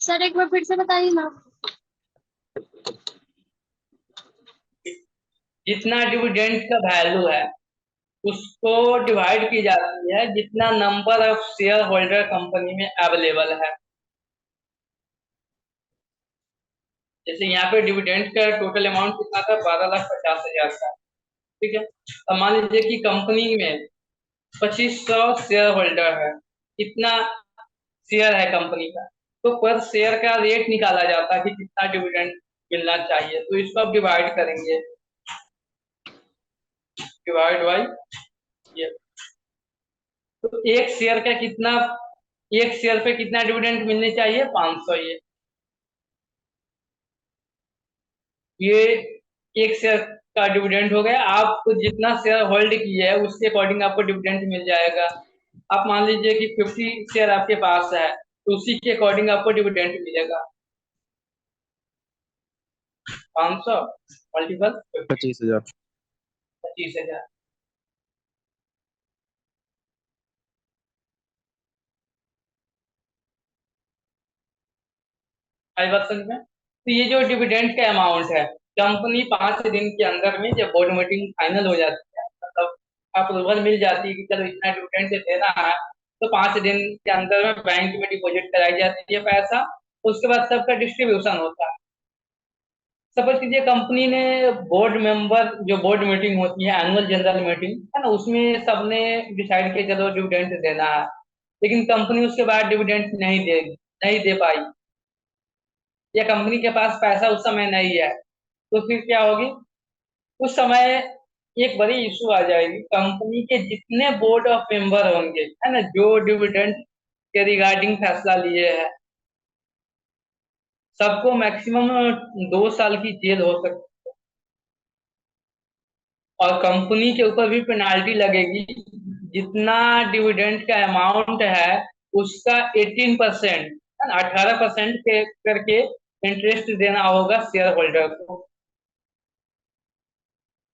सर एक बार फिर से बताइए ना। जितना डिविडेंड का वैल्यू है उसको डिवाइड की जाती है जितना number of share holder company में अवेलेबल है। जैसे यहाँ पे डिविडेंड का टोटल अमाउंट कितना था, 12,50,000 का, ठीक है। अब मान लीजिए कि कंपनी में 2,500 शेयर होल्डर है, कितना शेयर है कंपनी का, तो पर शेयर का रेट निकाला जाता है कि कितना डिविडेंड मिलना चाहिए, तो इसको आप डिवाइड करेंगे, डिवाइड बाई ये, तो एक शेयर का कितना, एक शेयर पे कितना डिविडेंड मिलने चाहिए, 500, ये ये एक शेयर का डिविडेंड हो गया। आप जितना शेयर होल्ड किए है उसके अकॉर्डिंग आपको डिविडेंड मिल जाएगा। आप मान लीजिए कि 50 शेयर आपके पास है, तो उसी के अकॉर्डिंग आपको डिविडेंड मिलेगा। 500 मल्टीपल 25,000। 25,000। आई बात समझ में? तो ये जो डिविडेंड का अमाउंट है, कंपनी 5 दिन के अंदर में जब बोर्ड मीटिंग फाइनल हो जाती है, मतलब अप्रूवल मिल जाती है कि चलो इतना डिविडेंड देना है, तो 5 दिन के अंदर में बैंक में डिपॉजिट कराई जाती है पैसा। उसके बाद सबका डिस्ट्रीब्यूशन होता है। सपोज कीजिए कंपनी ने बोर्ड मेंबर, जो बोर्ड मीटिंग होती है एनुअल जनरल मीटिंग है ना, उसमें सबने डिसाइड किया चलो डिविडेंड देना है, लेकिन कंपनी उसके बाद डिविडेंड नहीं दे पाई, या कंपनी के पास पैसा उस समय नहीं है, तो फिर क्या होगी? उस समय एक बड़ी इशू आ जाएगी। कंपनी के जितने बोर्ड ऑफ मेंबर होंगे है ना, जो डिविडेंड के रिगार्डिंग फैसला लिए हैं, सबको मैक्सिमम 2 साल की जेल हो सकती है, और कंपनी के ऊपर भी पेनाल्टी लगेगी। जितना डिविडेंड का अमाउंट है उसका 18%, 18% के करके इंटरेस्ट देना होगा शेयर होल्डर को।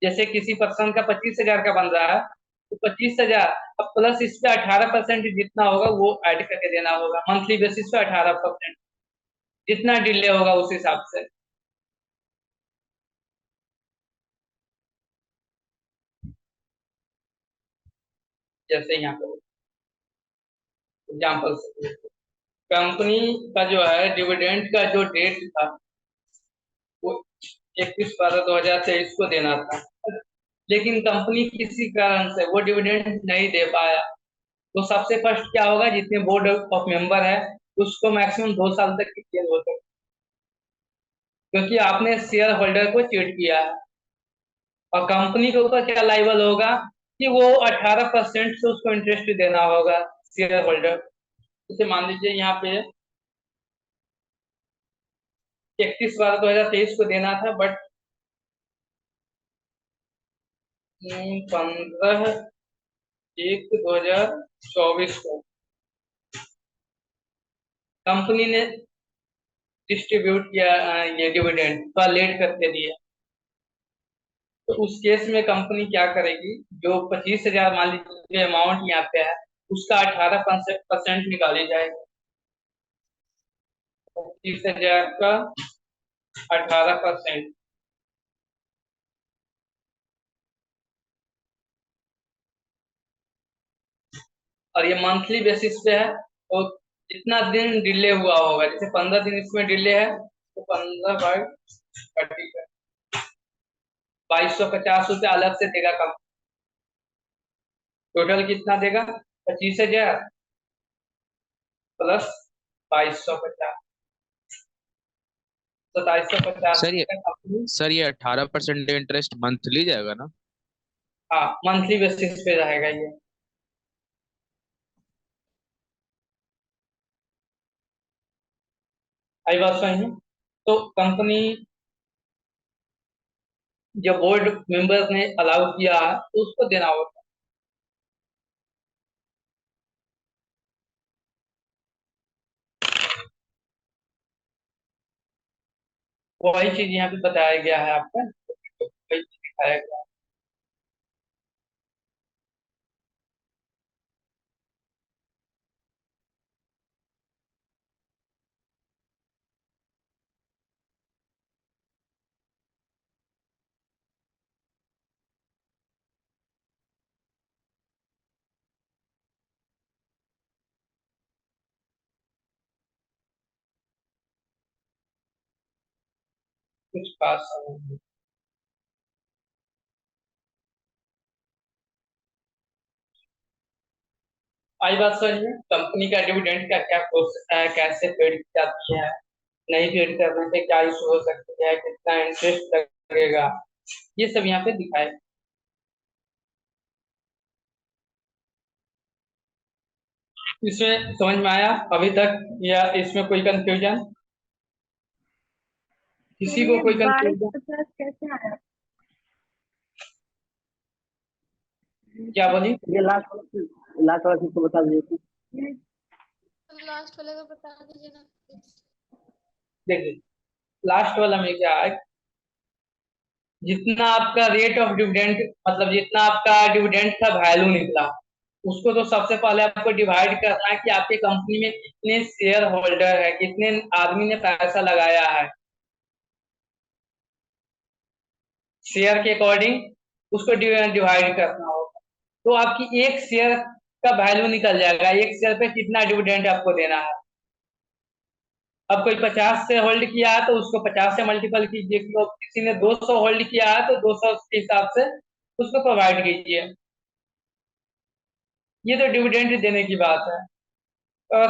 जैसे किसी पर्सन का 25,000 का बन रहा है, तो 25,000 अब प्लस इस पे 18% जितना होगा वो ऐड करके देना होगा मंथली बेसिस पे। 18% जितना डिले होगा उस हिसाब से। जैसे यहाँ पे एग्जाम्पल से, कंपनी का जो है डिविडेंड का जो डेट था वो 31/12/2023 को देना था, लेकिन कंपनी किसी कारण से वो डिविडेंड नहीं दे पाया। तो सबसे फर्स्ट क्या होगा, जितने बोर्ड ऑफ मेंबर है उसको मैक्सिमम 2 साल तक की जेल हो सकती है, क्योंकि आपने शेयर होल्डर को चीट किया है। और कंपनी के ऊपर क्या लाइबल होगा कि वो 18% से उसको इंटरेस्ट देना होगा शेयर होल्डर। जैसे मान लीजिए यहाँ पे 31/12/2023 को देना था, बट 15/1/2024 को कंपनी ने डिस्ट्रीब्यूट किया ये डिविडेंड थोड़ा लेट करके दिया। तो उस केस में कंपनी क्या करेगी, जो 25,000 मान लीजिए अमाउंट यहाँ पे है, उसका 18% निकाली जाएगी। 25,000 का 18%, और ये मंथली बेसिस पे है। तो जितना दिन डिले हुआ होगा, जैसे 15 दिन इसमें डिले है, तो 15/30 है, 2250 रुपया अलग से देगा कंपनी। टोटल कितना देगा? 25,000 प्लस 2250, 2750 सर ये कंपनी। सर ये 18% इंटरेस्ट मंथली जाएगा ना? हाँ, मंथली बेसिस पे रहेगा ये। आई बात सही है? तो कंपनी जब बोर्ड मेंबर्स ने अलाउ किया तो उसको देना होगा। वही चीज यहाँ पे बताया गया है आपका, वही चीज दिखाया गया है। कुछ खास समझ नहीं। आई बात समझ में? कंपनी का डिविडेंड का क्या प्रोसेस है, कैसे पेड की जाती है, नहीं पेड करने से क्या इशू हो सकती है, कितना इंटरेस्ट लगेगा, ये सब यहाँ पे दिखाए। इसमें समझ में आया अभी तक, या इसमें कोई कंफ्यूजन? किसी सर को ये कोई बाईस कंफ्यूजन? पचास कैसे आया? क्या बोली? ये लास्ट वाला चीज तो बता दीजिए। लास्ट वाले का बता दीजिए ना please। देखिए, लास्ट वाला में क्या है, जितना आपका रेट ऑफ डिविडेंड, मतलब जितना आपका डिविडेंड का वैल्यू निकला, उसको तो सबसे पहले आपको डिवाइड करना है कि आपकी कंपनी में कितने शेयर होल्डर है, कितने आदमी ने पैसा लगाया है, शेयर के अकॉर्डिंग उसको डिवाइड करना होगा। तो आपकी एक शेयर का वैल्यू निकल जाएगा, एक शेयर पे कितना डिविडेंड आपको देना है। अब कोई 50 से होल्ड किया है तो उसको 50 से मल्टीपल कीजिए, किसी ने 200 होल्ड किया है तो 200 के हिसाब से उसको प्रोवाइड कीजिए। ये तो डिविडेंड देने की बात है।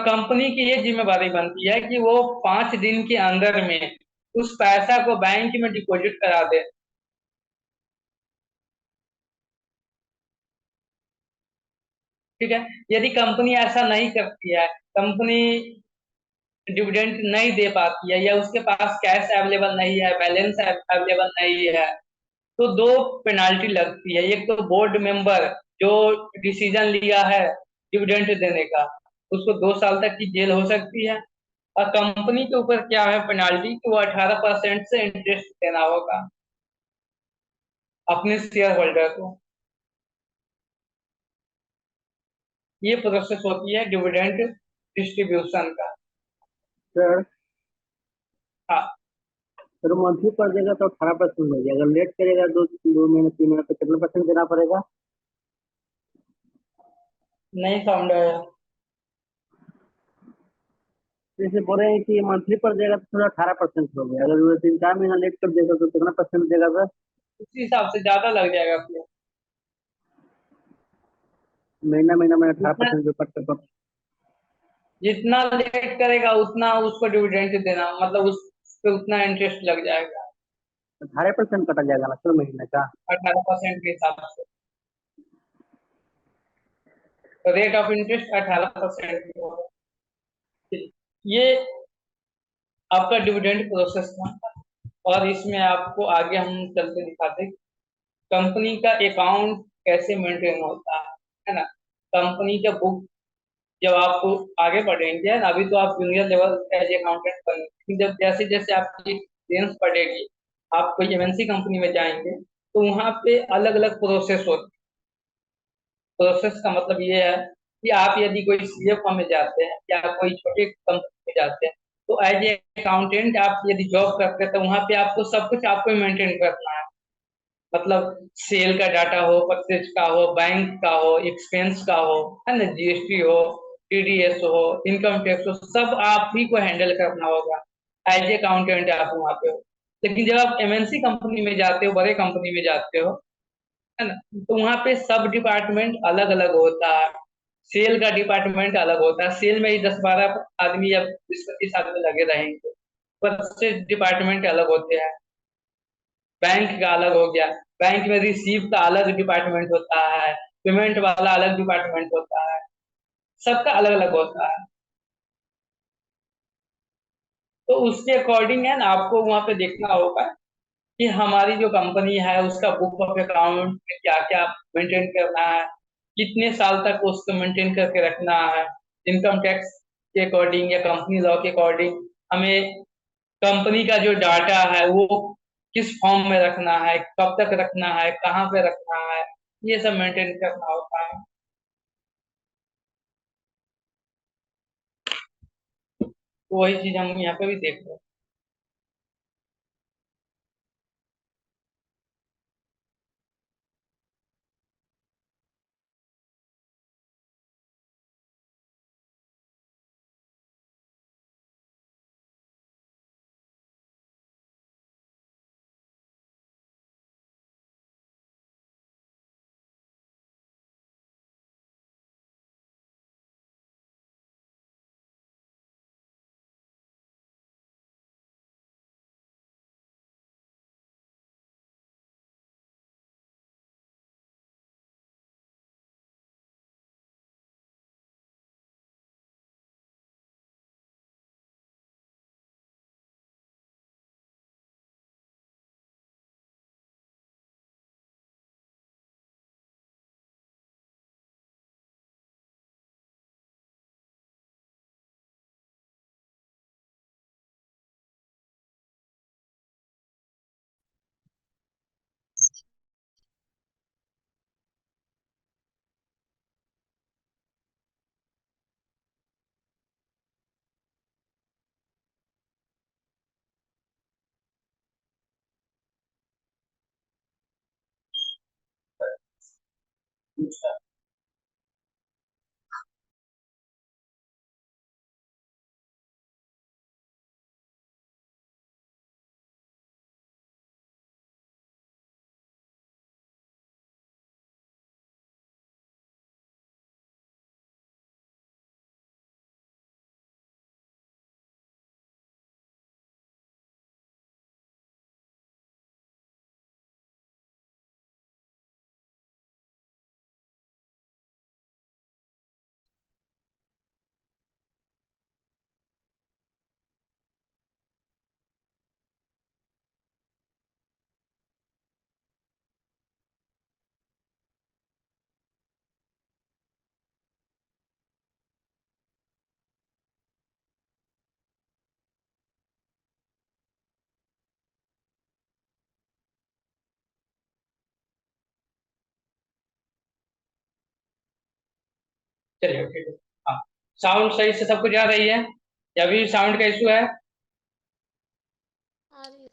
कंपनी की ये जिम्मेवारी बनती है कि वो 5 दिन के अंदर में उस पैसा को बैंक में डिपॉजिट करा दे। ठीक है, यदि कंपनी ऐसा नहीं करती है, कंपनी डिविडेंड नहीं दे पाती है, या उसके पास कैश अवेलेबल नहीं है, बैलेंस अवेलेबल नहीं है, तो दो पेनाल्टी लगती है। एक तो बोर्ड मेंबर जो डिसीजन लिया है डिविडेंड देने का, उसको 2 साल तक की जेल हो सकती है। और कंपनी के ऊपर क्या है पेनाल्टी, कि वो 18% से इंटरेस्ट देना होगा अपने शेयर होल्डर को। ये प्रोसेस होती है डिविडेंड डिस्ट्रीब्यूशन का। सर हाँ, सर मंथली पड़ जाएगा तो 18% हो जाएगा। अगर लेट करेगा 2 महीने 3 महीने तो कितना परसेंट देना पड़ेगा? नहीं समझ आया। जैसे बोल रहे हैं कि मंथली पड़ जाएगा तो थोड़ा 18% हो गया। अगर वो 3 4 महीना लेट कर देगा तो कितना परसेंट देगा सर? उसी हिसाब से ज्यादा लग जाएगा आपको। महीना महीना में अठारह जितना परसेंट जो कट कर। जितना लेट करेगा उतना उसको डिविडेंड देना, मतलब उस पे उतना इंटरेस्ट लग जाएगा। 18% कटा जाएगा ना सर महीने का? 18% के हिसाब से रेट ऑफ इंटरेस्ट 18% होगा। ये आपका डिविडेंड प्रोसेस था। और इसमें आपको आगे हम चलते दिखाते कंपनी का अकाउंट कैसे मेंटेन होता है ना। कंपनी का बुक जब आप आगे बढ़ेंगे ना, अभी तो आप जूनियर लेवल एज अकाउंटेंट बनेंगे, जब जैसे जैसे आपकी एक्सपीरियंस बढ़ेगी, आप कोई एमएनसी कंपनी में जाएंगे तो वहाँ पे अलग अलग प्रोसेस होते हैं। प्रोसेस का मतलब ये है कि आप यदि कोई सीए फर्म में जाते हैं या कोई छोटे कंपनी में जाते हैं, तो एज ए अकाउंटेंट आप यदि जॉब करते हैं तो वहाँ पे आपको सब कुछ आपको मेंटेन करना है। मतलब सेल का डाटा हो, परचेज का हो, बैंक का हो, एक्सपेंस का हो, है ना, जीएसटी हो, टीडीएस हो, इनकम टैक्स हो, सब आप ही को हैंडल करना होगा। एज ए अकाउंटेंट आप वहाँ पे हो। लेकिन जब आप एमएनसी कंपनी में जाते हो, बड़े कंपनी में जाते हो, है ना, तो वहाँ पे सब डिपार्टमेंट अलग अलग होता है। सेल का डिपार्टमेंट अलग होता है, सेल में ही 10 12 आदमी या 20 25 आदमी लगे रहेंगे। परचेज डिपार्टमेंट अलग होते हैं। बैंक का अलग हो गया, बैंक में रिसीव का अलग डिपार्टमेंट होता है, पेमेंट वाला अलग डिपार्टमेंट होता है, सबका अलग अलग होता है। तो उसके अकॉर्डिंग है ना, आपको वहां पे देखना होगा कि हमारी जो कंपनी है उसका बुक ऑफ अकाउंट में क्या क्या मेंटेन करना है, कितने साल तक उसको मेंटेन करके रखना है। इनकम टैक्स के अकॉर्डिंग या कंपनी लॉ के अकॉर्डिंग हमें कंपनी का जो डाटा है वो किस फॉर्म में रखना है, कब तक रखना है, कहाँ पे रखना है, ये सब मेंटेन करना होता है। तो वही चीज हम यहाँ पे भी देख रहे हैं। पूछता है। चलिए ठीक है। हाँ, साउंड सही से सबको जा रही है या भी साउंड का इशू है? आ रही है।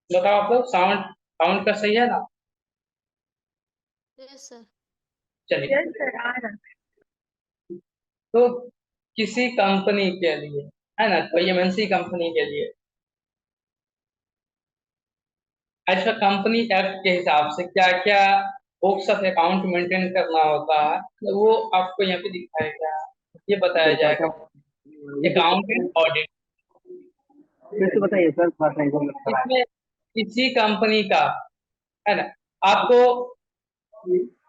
बताओ आप लोग, साउंड साउंड का सही है ना? Yes sir. चलिए। यस सर, आ रहा। तो किसी कंपनी के लिए, है ना, कोई एमएनसी कंपनी के लिए एज पर कंपनी एक्ट के हिसाब से क्या क्या बुक्स ऑफ अकाउंट मेंटेन करना होता है, तो वो आपको यहाँ पे दिखाया गया है, ये बताया क्या क्या जाएगा। अकाउंटेंट ऑडिट, फिर से बताइए सर, थोड़ा सा एकदम खराब इसमें किसी कंपनी का, है ना, आपको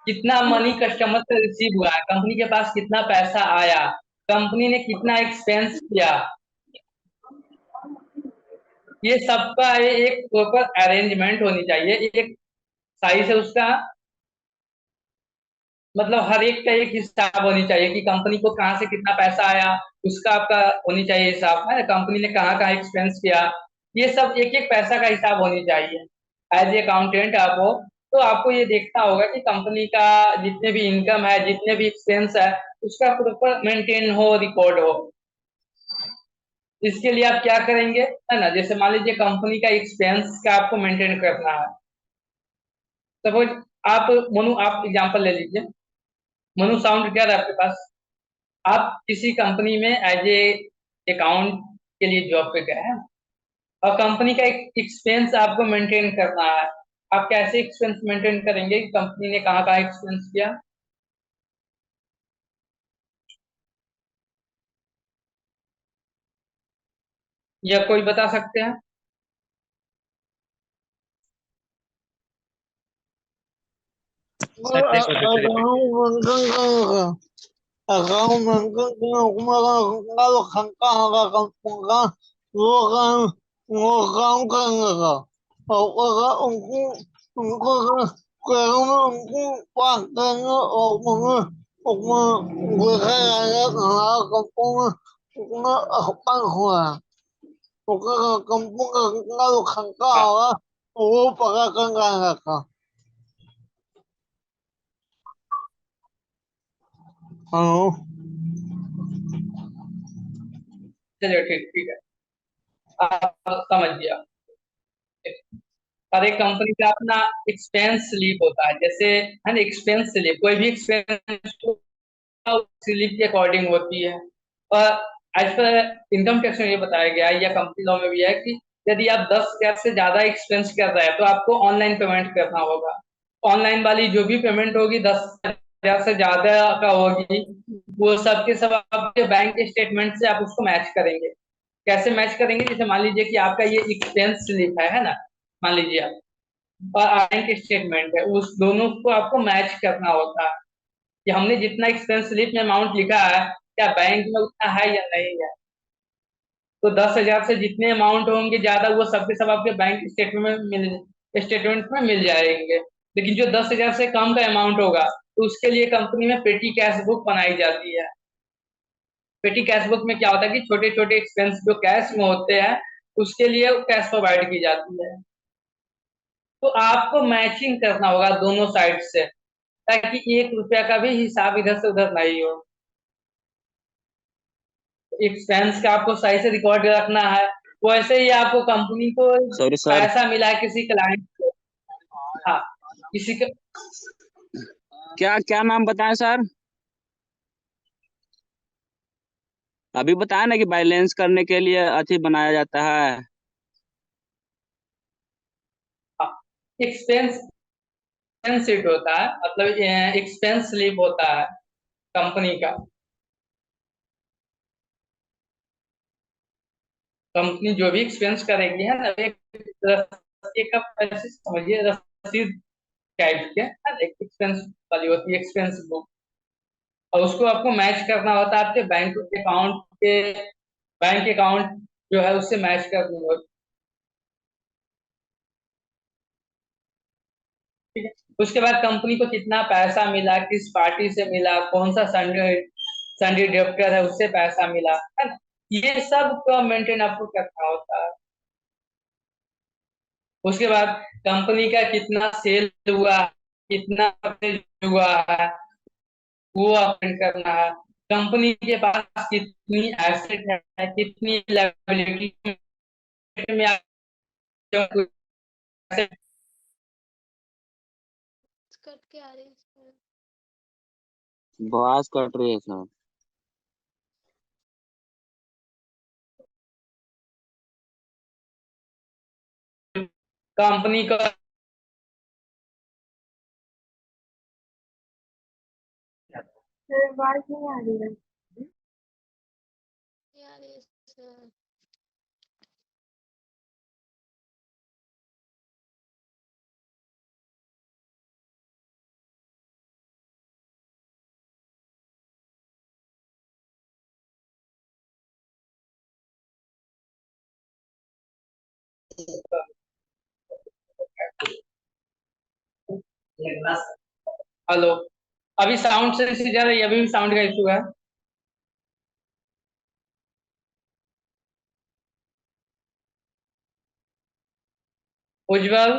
कितना मनी कस्टमर से रिसीव हुआ है, कंपनी के पास कितना पैसा आया, कंपनी ने कितना एक्सपेंस किया, ये सबका एक प्रॉपर अरेंजमेंट होनी चाहिए। एक सही से उसका मतलब हर एक का एक हिसाब होनी चाहिए कि कंपनी को कहाँ से कितना पैसा आया, उसका आपका होनी चाहिए हिसाब, है ना, कंपनी ने कहाँ कहाँ एक्सपेंस किया, ये सब एक एक पैसा का हिसाब होनी चाहिए। एज ए अकाउंटेंट आप हो तो आपको ये देखना होगा कि कंपनी का जितने भी इनकम है, जितने भी एक्सपेंस है, उसका प्रॉपर मेंटेन हो, रिकॉर्ड हो। इसके लिए आप क्या करेंगे, है ना, जैसे मान लीजिए कंपनी का एक्सपेंस का आपको मेंटेन करना है। सपोज आप मनु, आप एग्जांपल ले लीजिए। मनु, साउंड क्या है आपके पास? आप किसी कंपनी में एज ए अकाउंट के लिए जॉब पे गए हैं और कंपनी का एक एक्सपेंस आपको मेंटेन करना है। आप कैसे एक्सपेंस मेंटेन करेंगे कि कंपनी ने कहाँ कहाँ एक्सपेंस किया? या कोई बता सकते हैं? सर एक बार फिर से repeat चलिए ठीक ठीक है, आप समझ गया। हर एक कंपनी का अपना एक्सपेंस स्लिप होता है, जैसे है ना, एक्सपेंस स्लिप, कोई भी एक्सपेंस स्लिप के अकॉर्डिंग होती है। और एज पर इनकम टैक्स में ये बताया गया है या कंपनी लॉ में भी है कि यदि आप 10,000 से ज्यादा एक्सपेंस कर रहे हैं तो आपको ऑनलाइन पेमेंट करना होगा। ऑनलाइन वाली जो भी पेमेंट होगी 10,000 से ज्यादा का होगी, वो सब के सब आपके बैंक स्टेटमेंट से आप उसको मैच करेंगे। कैसे मैच करेंगे? जैसे मान लीजिए कि आपका ये एक्सपेंस स्लिप है ना, मान लीजिए आप, और बैंक स्टेटमेंट है, उस दोनों को आपको मैच करना होता है कि हमने जितना एक्सपेंस स्लिप में अमाउंट लिखा है क्या बैंक में उतना है या नहीं है। तो 10,000 से जितने अमाउंट होंगे ज्यादा, वो सबके सब आपके बैंक स्टेटमेंट में मिल जाएंगे। लेकिन जो 10,000 से कम का अमाउंट होगा तो उसके लिए कंपनी में पेटी कैश बुक बनाई जाती है। पेटी कैश बुक में क्या होता है कि छोटे छोटे एक्सपेंस जो कैश में होते हैं उसके लिए कैश प्रोवाइड की जाती है। तो आपको मैचिंग करना होगा दोनों साइड से, ताकि 1 रुपया का भी हिसाब इधर से उधर नहीं हो। एक्सपेंस का आपको सही से रिकॉर्ड रखना है। वैसे ही आपको कंपनी को सॉरी सर, पैसा मिला है किसी क्लाइंट को। हाँ, किसी का क्या क्या नाम बताएं सर? अभी बताया ना कि बैलेंस करने के लिए अथी बनाया जाता है। एक्सपेंस शीट होता है, मतलब एक्सपेंस स्लिप होता है कंपनी का। कंपनी जो भी एक्सपेंस करेगी है ना, एक आप ऐसे समझिए रसीद टाइप के है ना, एक एक्सपेंस वाली होती है एक्सपेंस बुक। और उसको आपको मैच करना होता है आपके बैंक अकाउंट जो है उससे मैच करनी होती है। उसके बाद कंपनी को कितना पैसा मिला, किस पार्टी से मिला, कौन सा सन्डी डेप्टर है उससे पैसा मिला, है ना, ये सब का मेंटेन आपको करना होता है। उसके बाद कंपनी का कितना सेल हुआ, कितना हुआ है, वो अपडेट करना है। कंपनी के पास कितनी एसेट है, कितनी लायबिलिटी में कट के आ रही है इसमें। आवाज कट रही है सर। कंपनी का सर आवाज नहीं आ रही है। आ रही है सर। हेलो, अभी साउंड से जा रही है, अभी भी साउंड का इशू है। उज्जवल,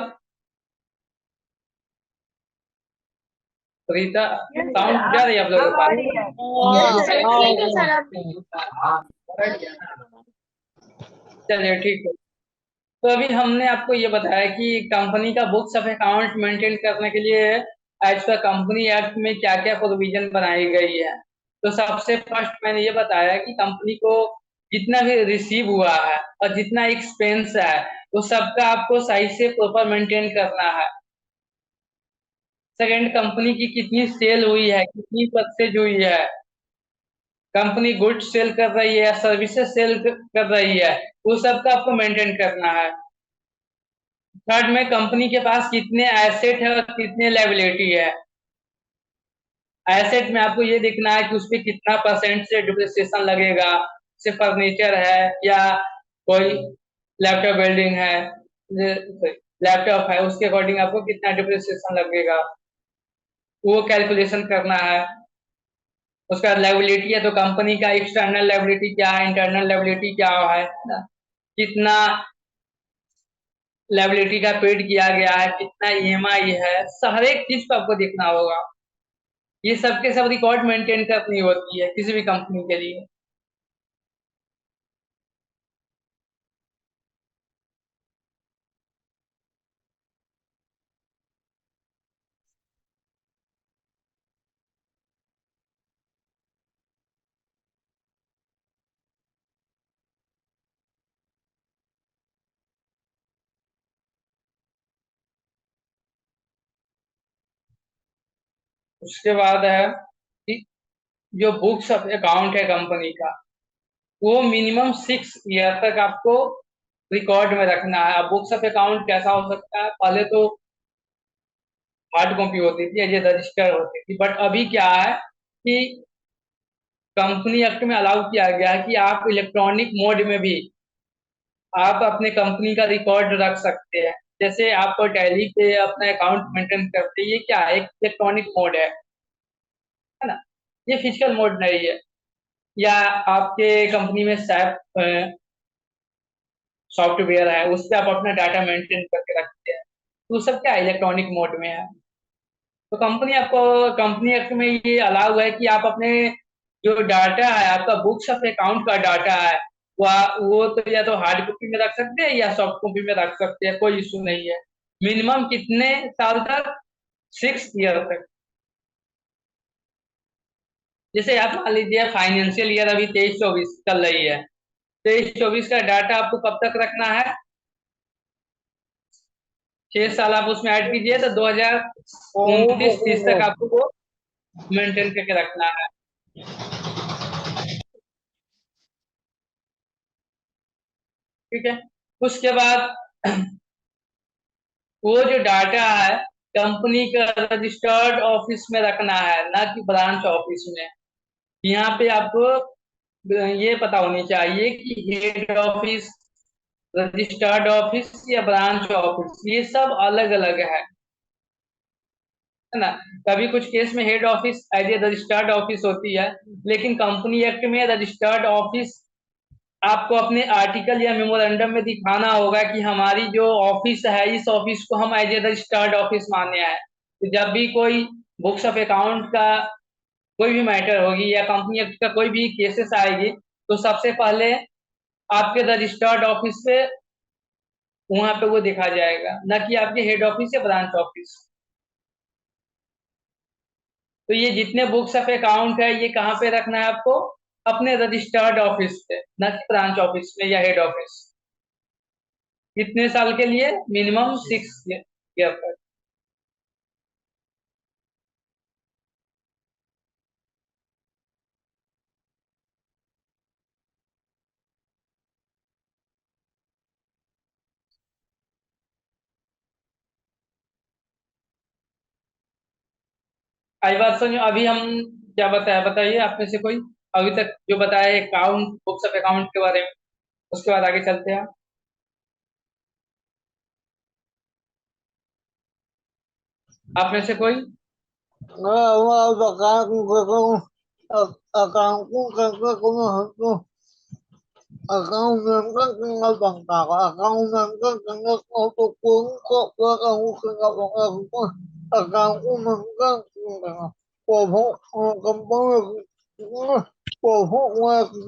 रीता, यस सर, साउंड जा रही है आप लोगों अब के आ पास? रही है। यस सर, ठीक है सर, अब चलिए ठीक है। तो अभी हमने आपको ये बताया कि कंपनी का बुक्स ऑफ अकाउंट मेंटेन करने के लिए एज पर कंपनी एक्ट में क्या क्या प्रोविजन बनाई गई है। तो सबसे फर्स्ट मैंने ये बताया कि कंपनी को जितना भी रिसीव हुआ है और जितना एक्सपेंस है वो सबका आपको सही से प्रॉपर मेंटेन करना है। सेकंड, कंपनी की कितनी सेल हुई है, कितनी परचेज हुई है, कंपनी गुड्स सेल कर रही है या सर्विसेज सेल कर रही है, वो सबका आपको मेंटेन करना है। थर्ड में कंपनी के पास कितने एसेट है और कितने लायबिलिटी है। एसेट में आपको ये देखना है कि उस पर कितना परसेंट से डिप्रिसिएशन लगेगा, से फर्नीचर है या कोई लैपटॉप बिल्डिंग है, लैपटॉप है, उसके अकॉर्डिंग आपको कितना डिप्रिसिएशन लगेगा वो कैलकुलेशन करना है। उसका लायबिलिटी है तो कंपनी का एक्सटर्नल लायबिलिटी क्या है, इंटरनल लायबिलिटी क्या है ना, कितना लायबिलिटी का पेड किया गया है, कितना ईएमआई है, हर एक चीज को आपको देखना होगा। ये सब के सब रिकॉर्ड मेंटेन करनी होती है किसी भी कंपनी के लिए। उसके बाद है कि जो बुक्स ऑफ अकाउंट है कंपनी का, वो मिनिमम 6 ईयर तक आपको रिकॉर्ड में रखना है। अब बुक्स ऑफ अकाउंट कैसा हो सकता है, पहले तो हार्ड कॉपी होती थी, ये रजिस्टर होती थी, बट अभी क्या है कि कंपनी एक्ट में अलाउ किया गया है कि आप इलेक्ट्रॉनिक मोड में भी आप अपने कंपनी का रिकॉर्ड रख सकते हैं। जैसे आप टैली पे अपना अकाउंट मेंटेन करते हैं, ये क्या है, एक इलेक्ट्रॉनिक मोड है ना, ये फिजिकल मोड नहीं है। या आपके कंपनी में सैप सॉफ्टवेयर है, उस पर आप अपना डाटा मेंटेन करके रखते हैं, तो सब क्या इलेक्ट्रॉनिक मोड में है। तो कंपनी एक्ट में ये अलाउ है कि आप अपने जो डाटा है आपका बुक्स ऑफ अकाउंट का डाटा है, वो तो या तो हार्ड कॉपी में रख सकते हैं या सॉफ्ट कॉपी में रख सकते हैं, कोई इशू नहीं है। मिनिमम कितने साल तक? 6 ईयर तक। जैसे आप मान लीजिए फाइनेंशियल ईयर अभी 23-24 चल रही है, 23-24 का डाटा आपको कब तक रखना है? 6 साल आप उसमें ऐड कीजिए तो 2029-30 तक आपको वो मेंटेन करके रखना है। ठीक है। उसके बाद वो जो डाटा है कंपनी का रजिस्टर्ड ऑफिस में रखना है, ना कि ब्रांच ऑफिस में। यहाँ पे आपको ये पता होनी चाहिए कि हेड ऑफिस, रजिस्टर्ड ऑफिस या ब्रांच ऑफिस, ये सब अलग अलग है ना। कभी कुछ केस में head office as a registered office होती है, लेकिन कंपनी एक्ट में रजिस्टर्ड ऑफिस आपको अपने आर्टिकल या मेमोरेंडम में दिखाना होगा कि हमारी जो ऑफिस है इस ऑफिस को हम एज ए रजिस्टर्ड ऑफिस माने हैं। तो जब भी कोई बुक्स ऑफ अकाउंट का कोई भी मैटर होगी या कंपनी एक्ट का कोई भी केसेस आएगी, तो सबसे पहले आपके रजिस्टर्ड ऑफिस पे वहां पे वो देखा जाएगा, ना कि आपके हेड ऑफिस या ब्रांच ऑफिस। तो ये जितने बुक्स ऑफ अकाउंट है ये कहाँ पे रखना है आपको? अपने रजिस्टर्ड ऑफिस पे, ना कि ब्रांच ऑफिस में या हेड ऑफिस। कितने साल के लिए? मिनिमम 6 ईयर तक। आई बात समझो। अभी हम क्या बताया, बताइए आप में से कोई अभी तक जो बताया अकाउंट, बुक्स ऑफ अकाउंट के बारे में। उसके बाद आगे चलते हैं। आप में से कोई? account member tinggal bangkara account member tinggal auto kok account tinggal account member tinggal poho kampung poho ngah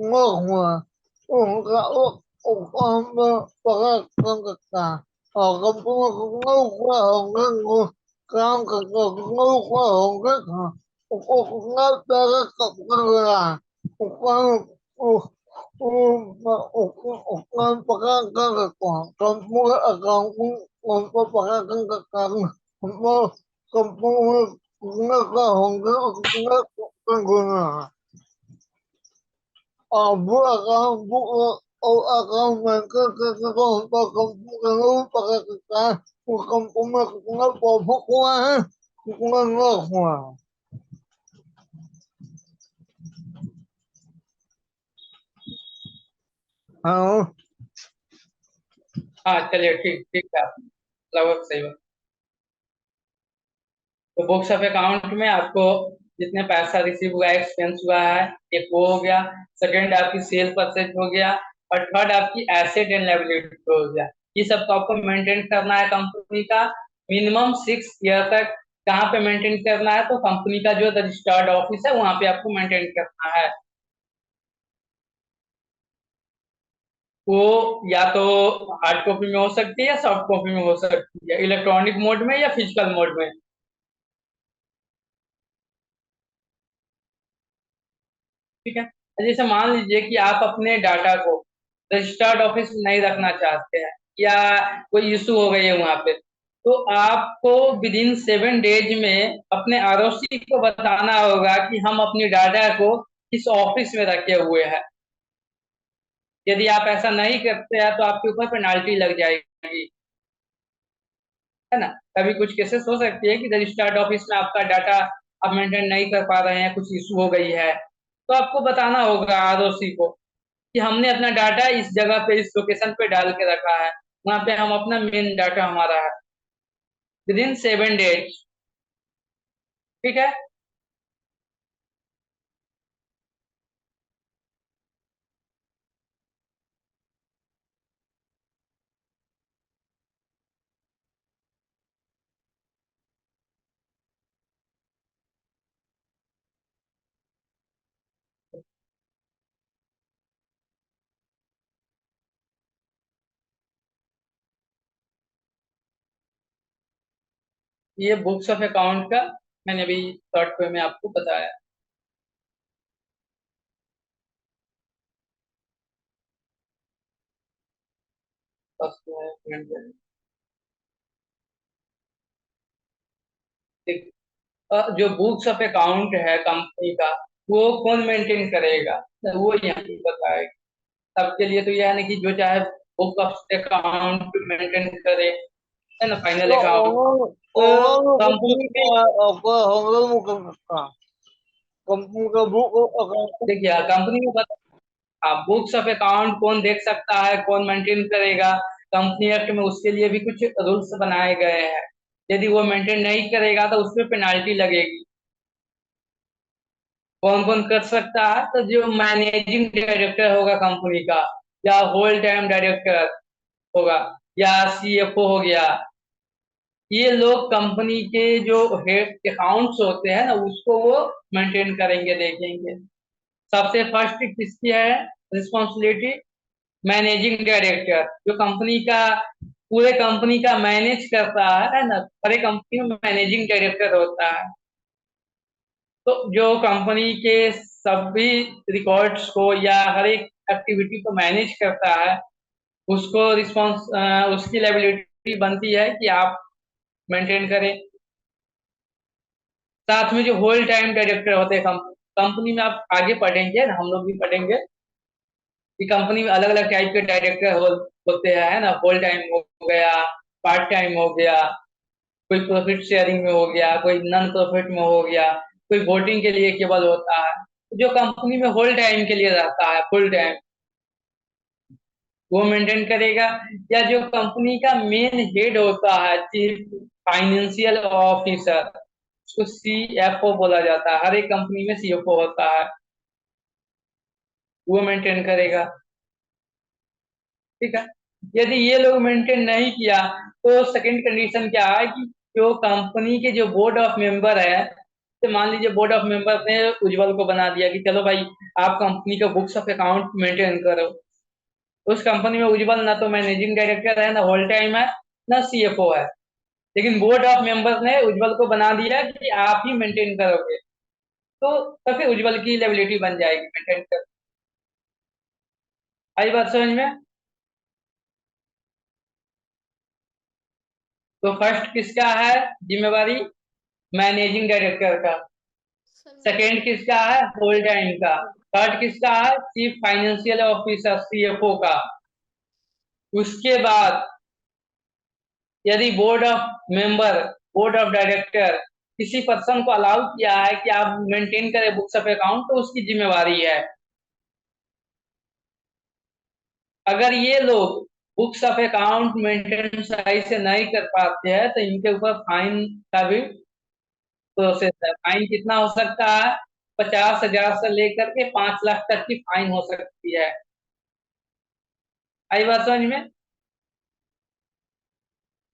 enggak pakai kangkaka kampung ngah Abu akan bu akan mereka ketika kamu pakai kita bukan punya kita pokok kuah bukan kuah. हाँ हाँ चलिए, ठीक ठीक है, लगभग सही बात। तो बुक्स ऑफ अकाउंट में आपको जितने पैसा रिसीव हुआ है, एक्सपेंस हुआ है, एक वो हो गया। सेकंड आपकी सेल परचेज हो गया। और थर्ड आपकी एसेट एंड लायबिलिटी हो गया। ये सब तो आपको मेंटेन करना है कंपनी का मिनिमम 6 ईयर तक। कहाँ पे मेंटेन करना है? तो कंपनी का जो रजिस्टर्ड ऑफिस है वहां पे आपको मेंटेन करना है। वो या तो हार्ड कॉपी में हो सकती है या सॉफ्ट कॉपी में हो सकती है, इलेक्ट्रॉनिक मोड में या फिजिकल मोड में। ठीक है। जैसे मान लीजिए कि आप अपने डाटा को रजिस्टर्ड ऑफिस में नहीं रखना चाहते हैं या कोई इशू हो गई है वहां पे, तो आपको विद इन 7 डेज में अपने आरओसी को बताना होगा कि हम अपनी डाटा को किस ऑफिस में रखे हुए हैं। यदि आप ऐसा नहीं करते हैं तो आपके ऊपर पेनाल्टी लग जाएगी, है ना। कभी कुछ केसेस हो सकती है कि रजिस्टर्ड ऑफिस में आपका डाटा आप मेंटेन नहीं कर पा रहे हैं, कुछ इशू हो गई है, तो आपको बताना होगा आरओसी को कि हमने अपना डाटा इस जगह पे, इस लोकेशन पे डाल के रखा है, वहां पे हम अपना मेन डाटा हमारा है, विद इन 7 डेज। ठीक है। ये बुक्स ऑफ अकाउंट का मैंने अभी शॉर्ट वे में आपको बताया। ठीक। जो बुक्स ऑफ अकाउंट है कंपनी का, वो कौन मेंटेन करेगा, तो वो यहाँ पे बताएगा। सबके लिए तो यह है ना कि जो चाहे बुक ऑफ अकाउंट मेंटेन करे, है ना, फाइनल तो अकाउंट। तो ओवरऑल कंपनी कंपनी, का आपका हम लोग कर सकता है कंपनी का बुक अकाउंट। देखिए कंपनी में बुक्स ऑफ अकाउंट कौन देख सकता है, कौन मेंटेन करेगा, कंपनी एक्ट में उसके लिए भी कुछ रूल्स बनाए गए हैं। यदि वो मेंटेन नहीं करेगा तो उसपे पेनाल्टी लगेगी। कौन कौन कर सकता है, तो जो मैनेजिंग डायरेक्टर होगा कंपनी का, या होल टाइम डायरेक्टर होगा, या सीएफओ हो गया, ये लोग कंपनी के जो हेड अकाउंट्स होते हैं ना उसको वो मेंटेन करेंगे, देखेंगे। सबसे फर्स्ट किसकी है रिस्पॉन्सिबिलिटी, मैनेजिंग डायरेक्टर, जो कंपनी का पूरे कंपनी का मैनेज करता है ना, हर एक कंपनी में मैनेजिंग डायरेक्टर होता है। तो जो कंपनी के सभी रिकॉर्ड्स को या हर एक एक्टिविटी को मैनेज करता है, उसको रिस्पॉन्स उसकी लायबिलिटी बनती है कि आप मेंटेन करें। साथ में जो होल टाइम डायरेक्टर होते हैं कंपनी में, आप आगे पढ़ेंगे ना, हम लोग भी पढ़ेंगे कि कंपनी में अलग अलग टाइप के डायरेक्टर होते हैं, है ना, होल टाइम हो गया, पार्ट टाइम हो गया, कोई प्रॉफिट शेयरिंग में हो गया, कोई नॉन प्रॉफिट में हो गया, कोई वोटिंग के लिए केवल होता है। जो कंपनी में होल टाइम के लिए रहता है, फुल टाइम, वो मेंटेन करेगा। या जो कंपनी का मेन हेड होता है, चीफ फाइनेंशियल ऑफिसर, उसको सीएफओ बोला जाता है, हर एक कंपनी में सीएफओ होता है, वो मेंटेन करेगा। ठीक है। यदि ये लोग मेंटेन नहीं किया तो सेकंड कंडीशन क्या है कि जो कंपनी के जो बोर्ड ऑफ मेंबर है, तो मान लीजिए बोर्ड ऑफ मेंबर ने उज्जवल को बना दिया कि चलो भाई आप कंपनी का बुक्स ऑफ अकाउंट मेंटेन करो। उस कंपनी में उज्जवल ना तो मैनेजिंग डायरेक्टर है, ना होल टाइम है, ना सीएफओ है, लेकिन बोर्ड ऑफ मेंबर ने उज्जवल को बना दिया कि आप ही मेंटेन करोगे, तो फिर उज्जवल की लायबिलिटी बन जाएगी मेंटेन कर। आई बात समझ में? तो फर्स्ट किसका है जिम्मेवारी, मैनेजिंग डायरेक्टर का। सेकेंड किसका है, होल टाइम का। थर्ड किसका है, चीफ फाइनेंशियल ऑफिसर सीएफओ का। उसके बाद यदि बोर्ड ऑफ डायरेक्टर किसी पर्सन को अलाउ किया है कि आप मेंटेन करें बुक्स ऑफ अकाउंट, तो उसकी जिम्मेवारी है। अगर ये लोग बुक्स ऑफ अकाउंट मेंटेन सही से नहीं कर पाते हैं तो इनके ऊपर फाइन का भी प्रोसेस है। फाइन कितना हो सकता है, 50,000 से लेकर के 5 लाख तक की फाइन हो सकती है। आई बात समझ में?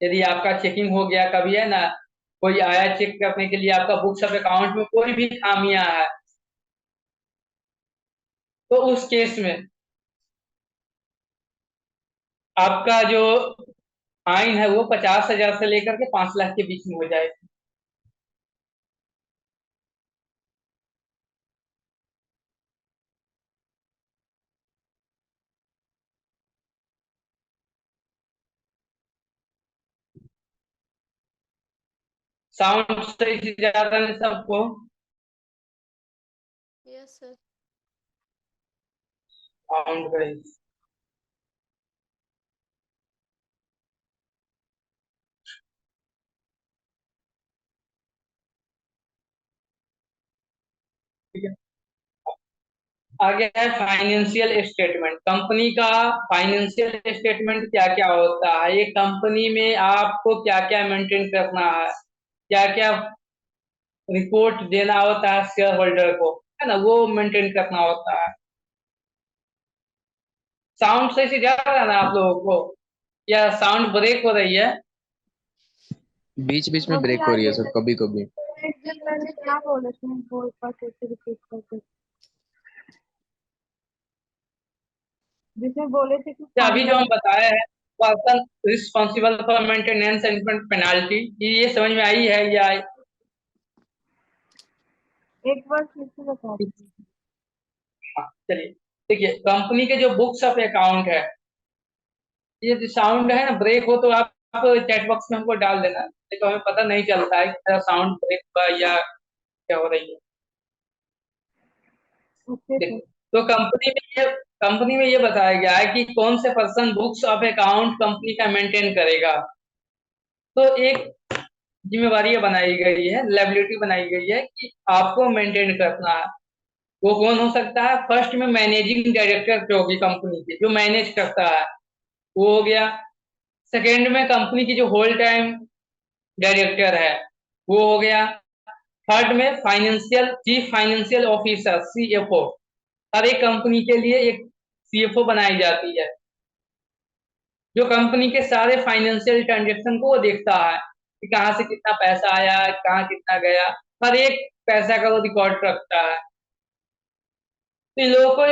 यदि आपका चेकिंग हो गया कभी, है ना, कोई आया चेक करने के लिए, आपका बुक्स ऑफ अकाउंट में कोई भी खामियां है, तो उस केस में आपका जो फाइन है वो 50,000 से लेकर के 5 लाख के बीच में हो जाएगा। साउंड सही से जा रहा है सबको? Yes sir. साउंड का ठीक है। आगे है फाइनेंशियल स्टेटमेंट। कंपनी का फाइनेंशियल स्टेटमेंट क्या क्या होता है, ये कंपनी में आपको क्या क्या मेंटेन करना है, क्या क्या रिपोर्ट देना होता है शेयर होल्डर को, है ना, वो मेंटेन करना होता है। साउंड सही से जा रहा है ना आप लोगों को, या साउंड ब्रेक हो रही है? बीच बीच में अभी ब्रेक हो रही है आगे सर, कभी कभी। मैंने क्या बोला था, बोल पाते थे रिपीट करके, जिसमें बोले थे कि अभी जो हम फाइनल। बताए हैं person responsible for maintenance and penalty, ये समझ में आई है या? एक बार फिर से बता दीजिए। हाँ, चलिए देखिए, कंपनी के जो बुक्स ऑफ अकाउंट है, ये जो साउंड है ना ब्रेक हो तो आप चैट बॉक्स में हमको डाल देना, नहीं तो हमें पता नहीं चलता है कि साउंड ब्रेक हुआ या क्या हो रही है। Okay sir. देखिए, तो कंपनी में ये बताया गया है कि कौन से person books of account company का मेंटेन करेगा। तो एक जिम्मेवारी बनाई गई है, लायबिलिटी बनाई गई है कि आपको मेंटेन करना है। वो कौन हो सकता है? फर्स्ट में मैनेजिंग डायरेक्टर जो होगी कंपनी की, जो मैनेज करता है, वो हो गया। सेकेंड में कंपनी की जो होल टाइम डायरेक्टर है, वो हो गया। थर्ड में financial chief financial officer, CFO. हर एक कंपनी के लिए एक सीएफओ बनाई जाती है, जो कंपनी के सारे फाइनेंशियल ट्रांजेक्शन को वो देखता है कि कहाँ से कितना पैसा आया, कहाँ कितना गया, हर एक पैसा का वो रिकॉर्ड रखता है। तो इन लोगों को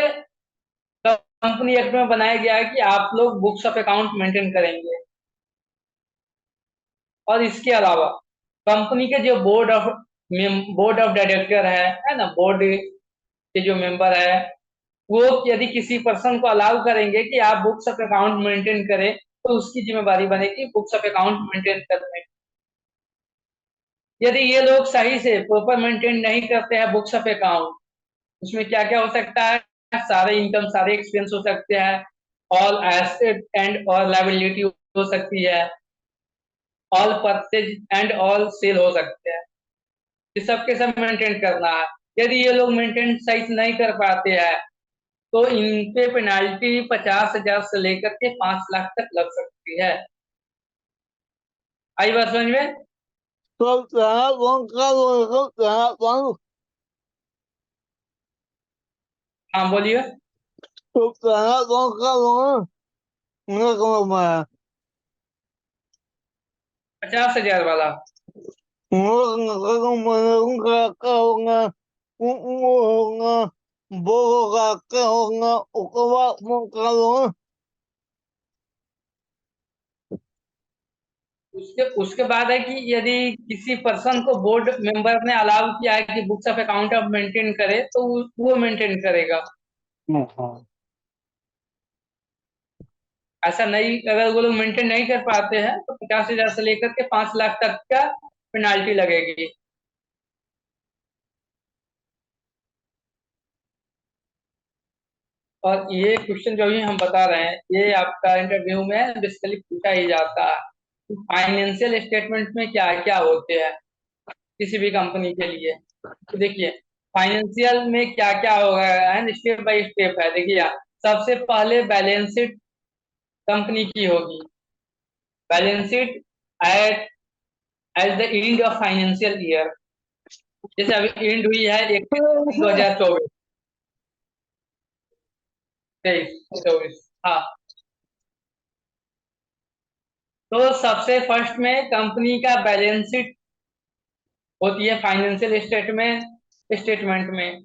कंपनी एक्ट में बनाया गया है कि आप लोग बुक्स ऑफ अकाउंट मेंटेन करेंगे। और इसके अलावा कंपनी के जो बोर्ड ऑफ डायरेक्टर है ना, बोर्ड के जो मेंबर है, वो यदि किसी पर्सन को अलाउ करेंगे कि आप बुक्स ऑफ अकाउंट मेंटेन करें, तो उसकी जिम्मेवारी बनेगी बुक्स ऑफ अकाउंट मेंटेन करने की। यदि ये लोग सही से प्रॉपर मेंटेन नहीं करते हैं बुक्स ऑफ अकाउंट, उसमें क्या क्या हो सकता है? सारे इनकम, सारे एक्सपेंस हो सकते हैं, all asset and all liability हो सकती है, all purchase and all sale हो सकते हैं। ये सब के सब मेंटेन करना है। यदि ये लोग मेंटेन सही से नहीं कर पाते हैं, तो इन पे पेनाल्टी 50,000 से लेकर के 5 लाख तक लग सकती है। आई बात समझ में? तो क्या कौन का वो क्या कौन हाँ बोलिए। तो क्या कौन का वो उन्हें कौन मारा 50,000 वाला। उनका का होगा वो होगा वो होगा क्या होगा उसका वो का होगा उसके बाद है कि यदि किसी पर्सन को बोर्ड मेंबर ने अलाउ किया है कि बुक्स ऑफ अकाउंट अब मेंटेन करे, तो वो मेंटेन करेगा। ऐसा नहीं, अगर वो लोग मेंटेन नहीं कर पाते हैं तो 50,000 से लेकर के 5 लाख तक का पेनाल्टी लगेगी। और ये क्वेश्चन जो भी हम बता रहे हैं, ये आपका इंटरव्यू में बेसिकली पूछा ही जाता है। फाइनेंशियल स्टेटमेंट में क्या क्या होते हैं किसी भी कंपनी के लिए। तो देखिए, फाइनेंशियल में क्या क्या होगा है, स्टेप बाय स्टेप है। देखिए, सबसे पहले बैलेंस शीट कंपनी की होगी। Balance sheet at at the end of financial year, जैसे अभी एंड हुई है 2024 23 24। हाँ, तो सबसे फर्स्ट में कंपनी का बैलेंस शीट होती है फाइनेंशियल स्टेटमेंट में।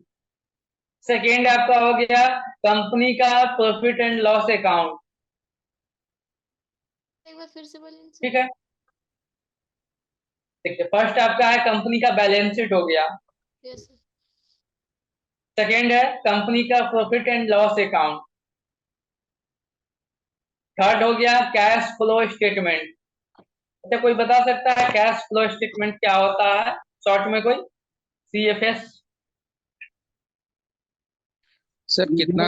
सेकेंड आपका हो गया कंपनी का प्रॉफिट एंड लॉस अकाउंट। एक बार फिर से बोलिए सर। ठीक है, देखिए, फर्स्ट आपका है कंपनी का बैलेंस शीट हो गया। Yes sir. सेकेंड है कंपनी का profit and loss account. Third हो गया कैश फ्लो स्टेटमेंट। अच्छा, कोई बता सकता है कैश फ्लो स्टेटमेंट क्या होता है शॉर्ट में? कोई CFS? सर कितना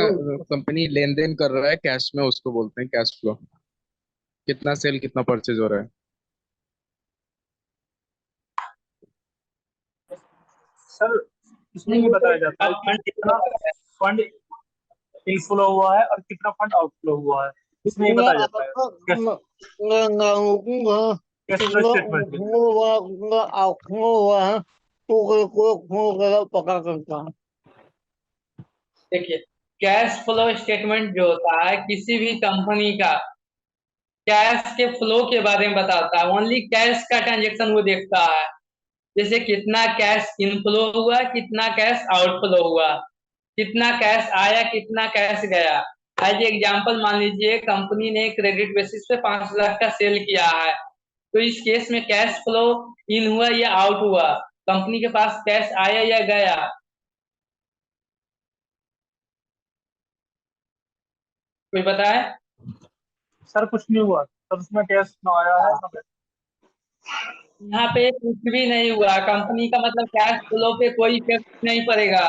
कंपनी लेन देन कर रहा है कैश में, उसको बोलते हैं कैश फ्लो। कितना सेल, कितना परचेज हो रहा है। सर इसमें ये बताया जाता है कि कितना फंड इनफ्लो हुआ है और कितना फंड आउटफ्लो हुआ है, इसमें ये बताया जाता है कैश फ्लो स्टेटमेंट में। पकड़ करता है देखिए, कैश फ्लो स्टेटमेंट जो होता है किसी भी कंपनी का कैश के फ्लो के बारे में बताता है। ओनली कैश का ट्रांजेक्शन वो देखता है, जैसे कितना कैश इनफ्लो हुआ, कितना कैश आउटफ्लो हुआ, कितना कैश आया, कितना कैश गया। एज एग्जाम्पल मान लीजिए कंपनी ने क्रेडिट बेसिस पे 5 लाख का सेल किया है, तो इस केस में कैश फ्लो इन हुआ या आउट हुआ, कंपनी के पास कैश आया या गया? कोई बताए? सर कुछ नहीं हुआ सर, उसमें कैश ना आया है ना यहाँ पे कुछ भी नहीं हुआ, कंपनी का मतलब कैश फ्लो पे कोई इफेक्ट नहीं पड़ेगा,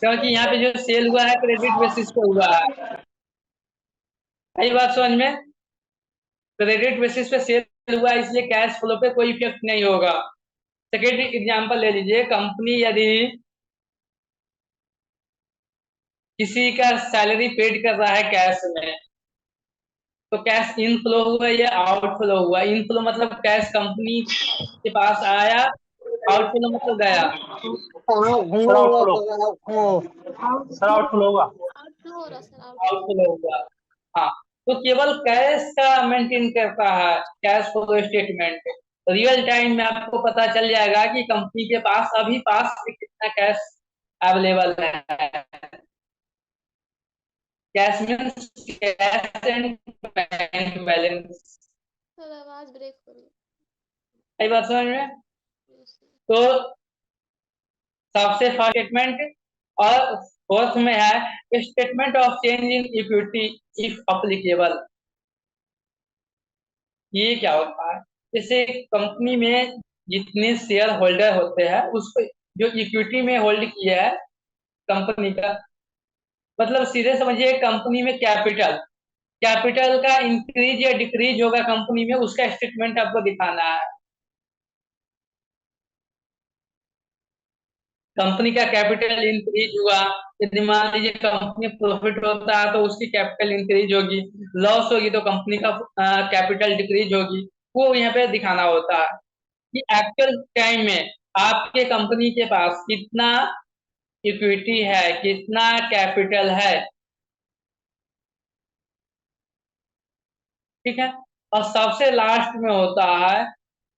क्योंकि यहाँ पे जो सेल हुआ है क्रेडिट बेसिस पे हुआ है। सही बात समझ में? क्रेडिट बेसिस पे सेल हुआ है, इसलिए कैश फ्लो पे कोई इफेक्ट नहीं होगा। सेकेंड एग्जांपल ले लीजिए, कंपनी यदि किसी का सैलरी पेड कर रहा है कैश में, तो कैश इन फ्लो हुआ या आउट फ्लो हुआ? इन फ्लो मतलब कैश कंपनी के पास आया, आउट फ्लो मतलब गया। सर आउटफ्लो सर आउटफ्लो होगा। आउटफ्लो हो रहा सर, आउट आउटफ्लो। फ्लो हुआ। हाँ, तो केवल कैश का मेंटेन करता है cash flow statement. Real time में आपको पता चल जाएगा कि कंपनी के पास अभी पास में कितना कैश अवेलेबल है। Cash means cash and bank balance. Sir आवाज ब्रेक हो रही सही बात समझ में? है। तो सबसे फर्स्ट स्टेटमेंट, और फोर्थ में है statement of change in equity if applicable. ये क्या होता है? जैसे कंपनी में जितने शेयर होल्डर होते हैं उसको जो इक्विटी में होल्ड किया है कंपनी का, मतलब सीधे समझिए कंपनी में कैपिटल कैपिटल का इंक्रीज या डिक्रीज होगा कंपनी में, उसका स्टेटमेंट आपको दिखाना है। कंपनी का कैपिटल इंक्रीज हुआ, यदि मान लीजिए कंपनी प्रॉफिट होता है तो उसकी कैपिटल इंक्रीज होगी, लॉस होगी तो कंपनी का कैपिटल डिक्रीज होगी, वो यहाँ पे दिखाना होता है कि एक्चुअल टाइम में आपके कंपनी के पास कितना इक्विटी है, कितना कैपिटल है। ठीक है। और सबसे लास्ट में होता है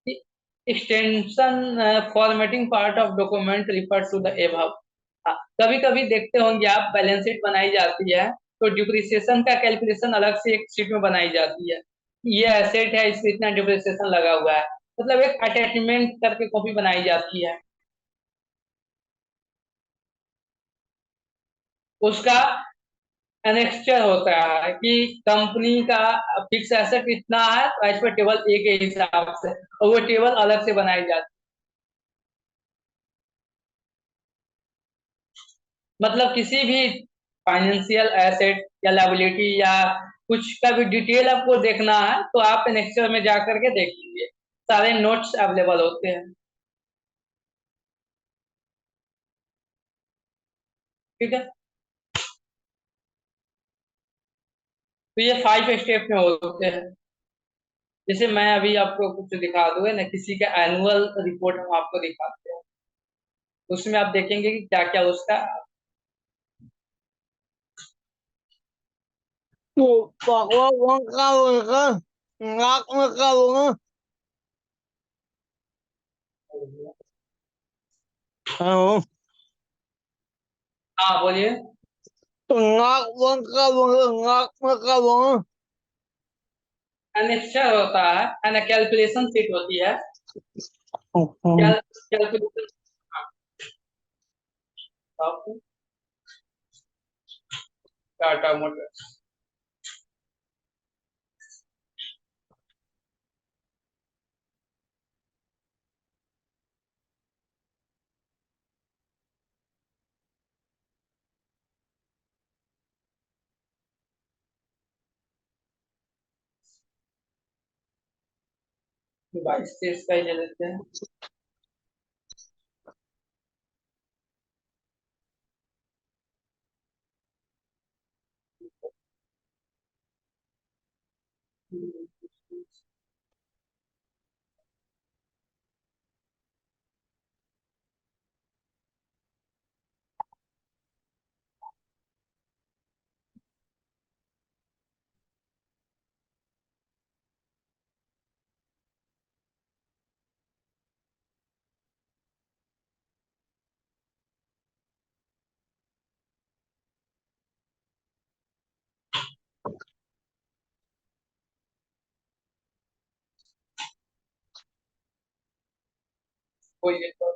कि extension formatting part of document refer to the above. कभी कभी देखते होंगे आप, बैलेंस शीट बनाई जाती है तो डिप्रिसिएशन का कैलकुलेशन अलग से एक शीट में बनाई जाती है। ये एसेट है, इसमें इतना डिप्रिसिएशन लगा हुआ है, मतलब एक अटैचमेंट करके कॉपी बनाई जाती है। उसका एनेक्स्चर होता है कि कंपनी का फिक्स एसेट इतना है तो एज पर टेबल ए के हिसाब से, और वो टेबल अलग से बनाई जाती है। मतलब किसी भी फाइनेंशियल एसेट या लायबिलिटी या कुछ का भी डिटेल आपको देखना है तो आप एनेक्स्चर में जा करके देख लीजिए, सारे नोट्स अवेलेबल होते हैं। ठीक है। तो ये 5 स्टेप में होते हैं। जैसे मैं अभी आपको कुछ दिखा दूंगा ना, किसी का एनुअल रिपोर्ट हम आपको दिखाते हैं, उसमें आप देखेंगे कि क्या क्या उसका। तो पागल वन का बोलकर नाक में का बोलना। हेलो। हाँ बोलिए। तो नाक वन का बोलना, नाक में का बोलना। एनेक्स्चर होता है ना, कैलकुलेशन शीट होती है। Calculation Tata Motors. बाईस तेईस का ही ले लेते हैं। कोई ये तो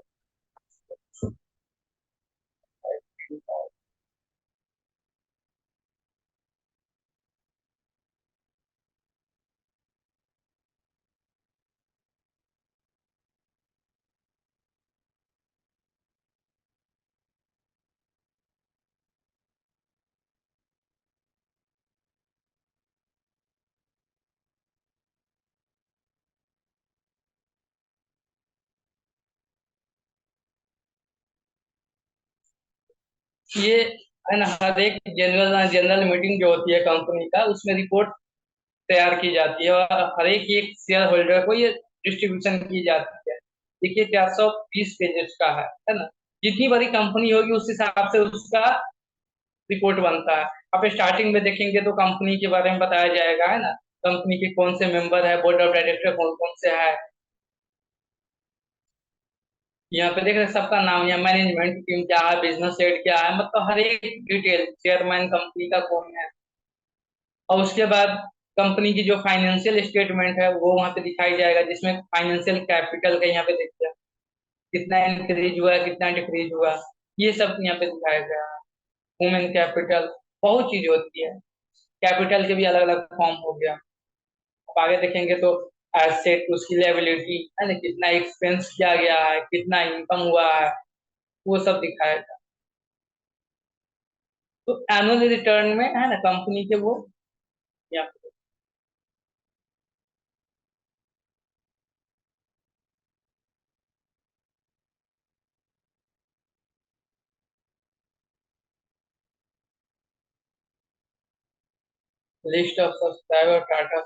ये है ना, हर एक जनरल जनरल मीटिंग जो होती है कंपनी का, उसमें रिपोर्ट तैयार की जाती है और हर एक शेयर होल्डर को ये डिस्ट्रीब्यूशन की जाती है। देखिए 420 पेजेस का है ना। जितनी बड़ी कंपनी होगी उस हिसाब से उसका रिपोर्ट बनता है। आप स्टार्टिंग में देखेंगे तो कंपनी के बारे में बताया जाएगा, है ना, कंपनी के कौन से मेंबर है, बोर्ड ऑफ डायरेक्टर कौन कौन से है। यहाँ पे देख रहे हैं सबका नाम, यहाँ मैनेजमेंट टीम क्या है, बिजनेस हेड क्या है, मतलब हर एक डिटेल, चेयरमैन कंपनी का कौन है। और उसके बाद कंपनी की जो फाइनेंशियल स्टेटमेंट है वो वहां पे दिखाई जाएगा, जिसमें फाइनेंशियल कैपिटल का यहाँ पे देखते हैं कितना इंक्रीज हुआ है, कितना डिक्रीज हुआ, ये सब यहाँ पे दिखाया गया है। ह्यूमन कैपिटल, बहुत चीज होती है। कैपिटल के भी अलग अलग फॉर्म हो गया। आप आगे देखेंगे तो एसेट, उसकी लायबिलिटी है ना, कितना एक्सपेंस किया गया है, कितना इनकम हुआ है, वो सब दिखाएगा। तो एनुअल रिटर्न में है ना कंपनी के वो यहाँ list of subscriber Tata,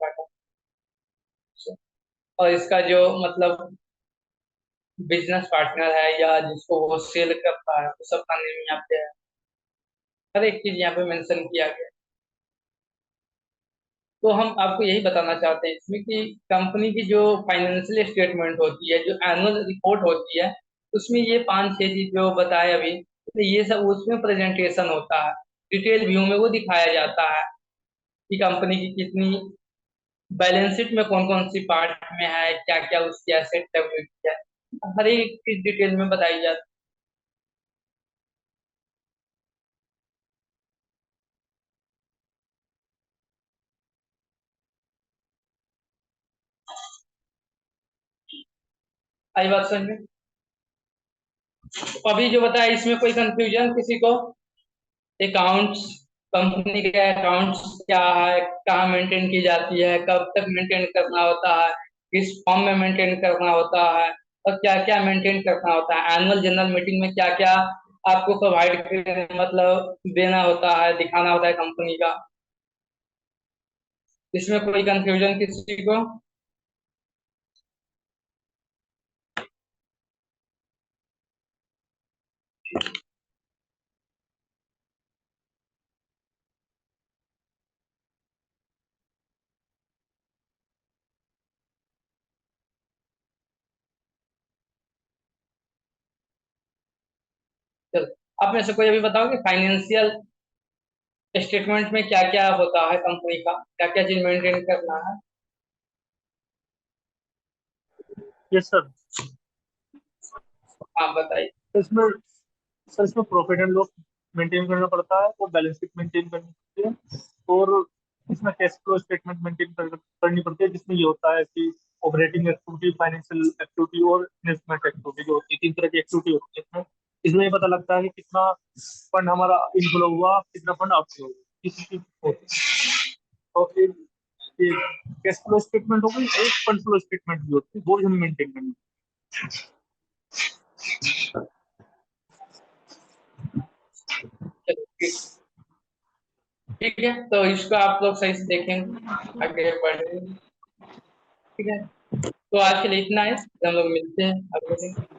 Tata. और इसका जो मतलब बिजनेस पार्टनर है या जिसको वो सेल करता है, वो सबका नेम यहाँ पे है। हर एक चीज यहाँ पे मेंशन किया गया। तो हम आपको यही बताना चाहते हैं इसमें कि कंपनी की जो फाइनेंशियल स्टेटमेंट होती है, जो एनुअल रिपोर्ट होती है, उसमें ये 5-6 चीज जो बताए अभी, तो ये सब उसमें प्रेजेंटेशन होता है। डिटेल व्यू में वो दिखाया जाता है कि कंपनी की कितनी, बैलेंस शीट में कौन कौन सी पार्ट में है, क्या क्या उसकी एसेट लायबिलिटी है, हर एक चीज डिटेल में बताई जाती है। आई बात समझ में? तो अभी जो बताया इसमें कोई कंफ्यूजन किसी को? अकाउंट्स, कंपनी के अकाउंट्स क्या है, कहाँ मेंटेन की जाती है, कब तक मेंटेन करना होता है, किस फॉर्म में मेंटेन करना होता है, और क्या क्या मेंटेन करना होता है, एनुअल जनरल मीटिंग में क्या क्या आपको प्रोवाइड मतलब देना होता है, दिखाना होता है कंपनी का। इसमें कोई कंफ्यूजन किसी को? चलो, आप में से कोई अभी बताओ कि फाइनेंशियल स्टेटमेंट में क्या क्या होता है, कंपनी का क्या क्या चीज मेंटेन करना है। Yes sir. आप बताइए। इसमें सर इसमें प्रॉफिट एंड लॉस मेंटेन करना पड़ता है और बैलेंस शीट मेंटेन करनी पड़ती है, और इसमें कैश फ्लो स्टेटमेंट मेंटेन करनी पड़ती है, जिसमें ये होता है कि ऑपरेटिंग एक्टिविटी, फाइनेंशियल एक्टिविटी और इन्वेस्टमेंट एक्टिविटी, जो होती है 3 तरह की एक्टिविटी होती है इसमें। इसमें ये पता लगता है कि कितना फंड हमारा इनफ्लो हुआ, कितना फंड आउटफ्लो हुआ, किसी की होती है। और फिर ये कैश फ्लो स्टेटमेंट हो गई, एक फंड फ्लो स्टेटमेंट भी होती है, वो भी हमें मेंटेन करनी चलो, ठीक ठीक है, तो इसको आप लोग सही से देखेंगे, आगे बढ़ेंगे। ठीक है, तो आज के लिए इतना है, हम लोग मिलते हैं अगले दिन।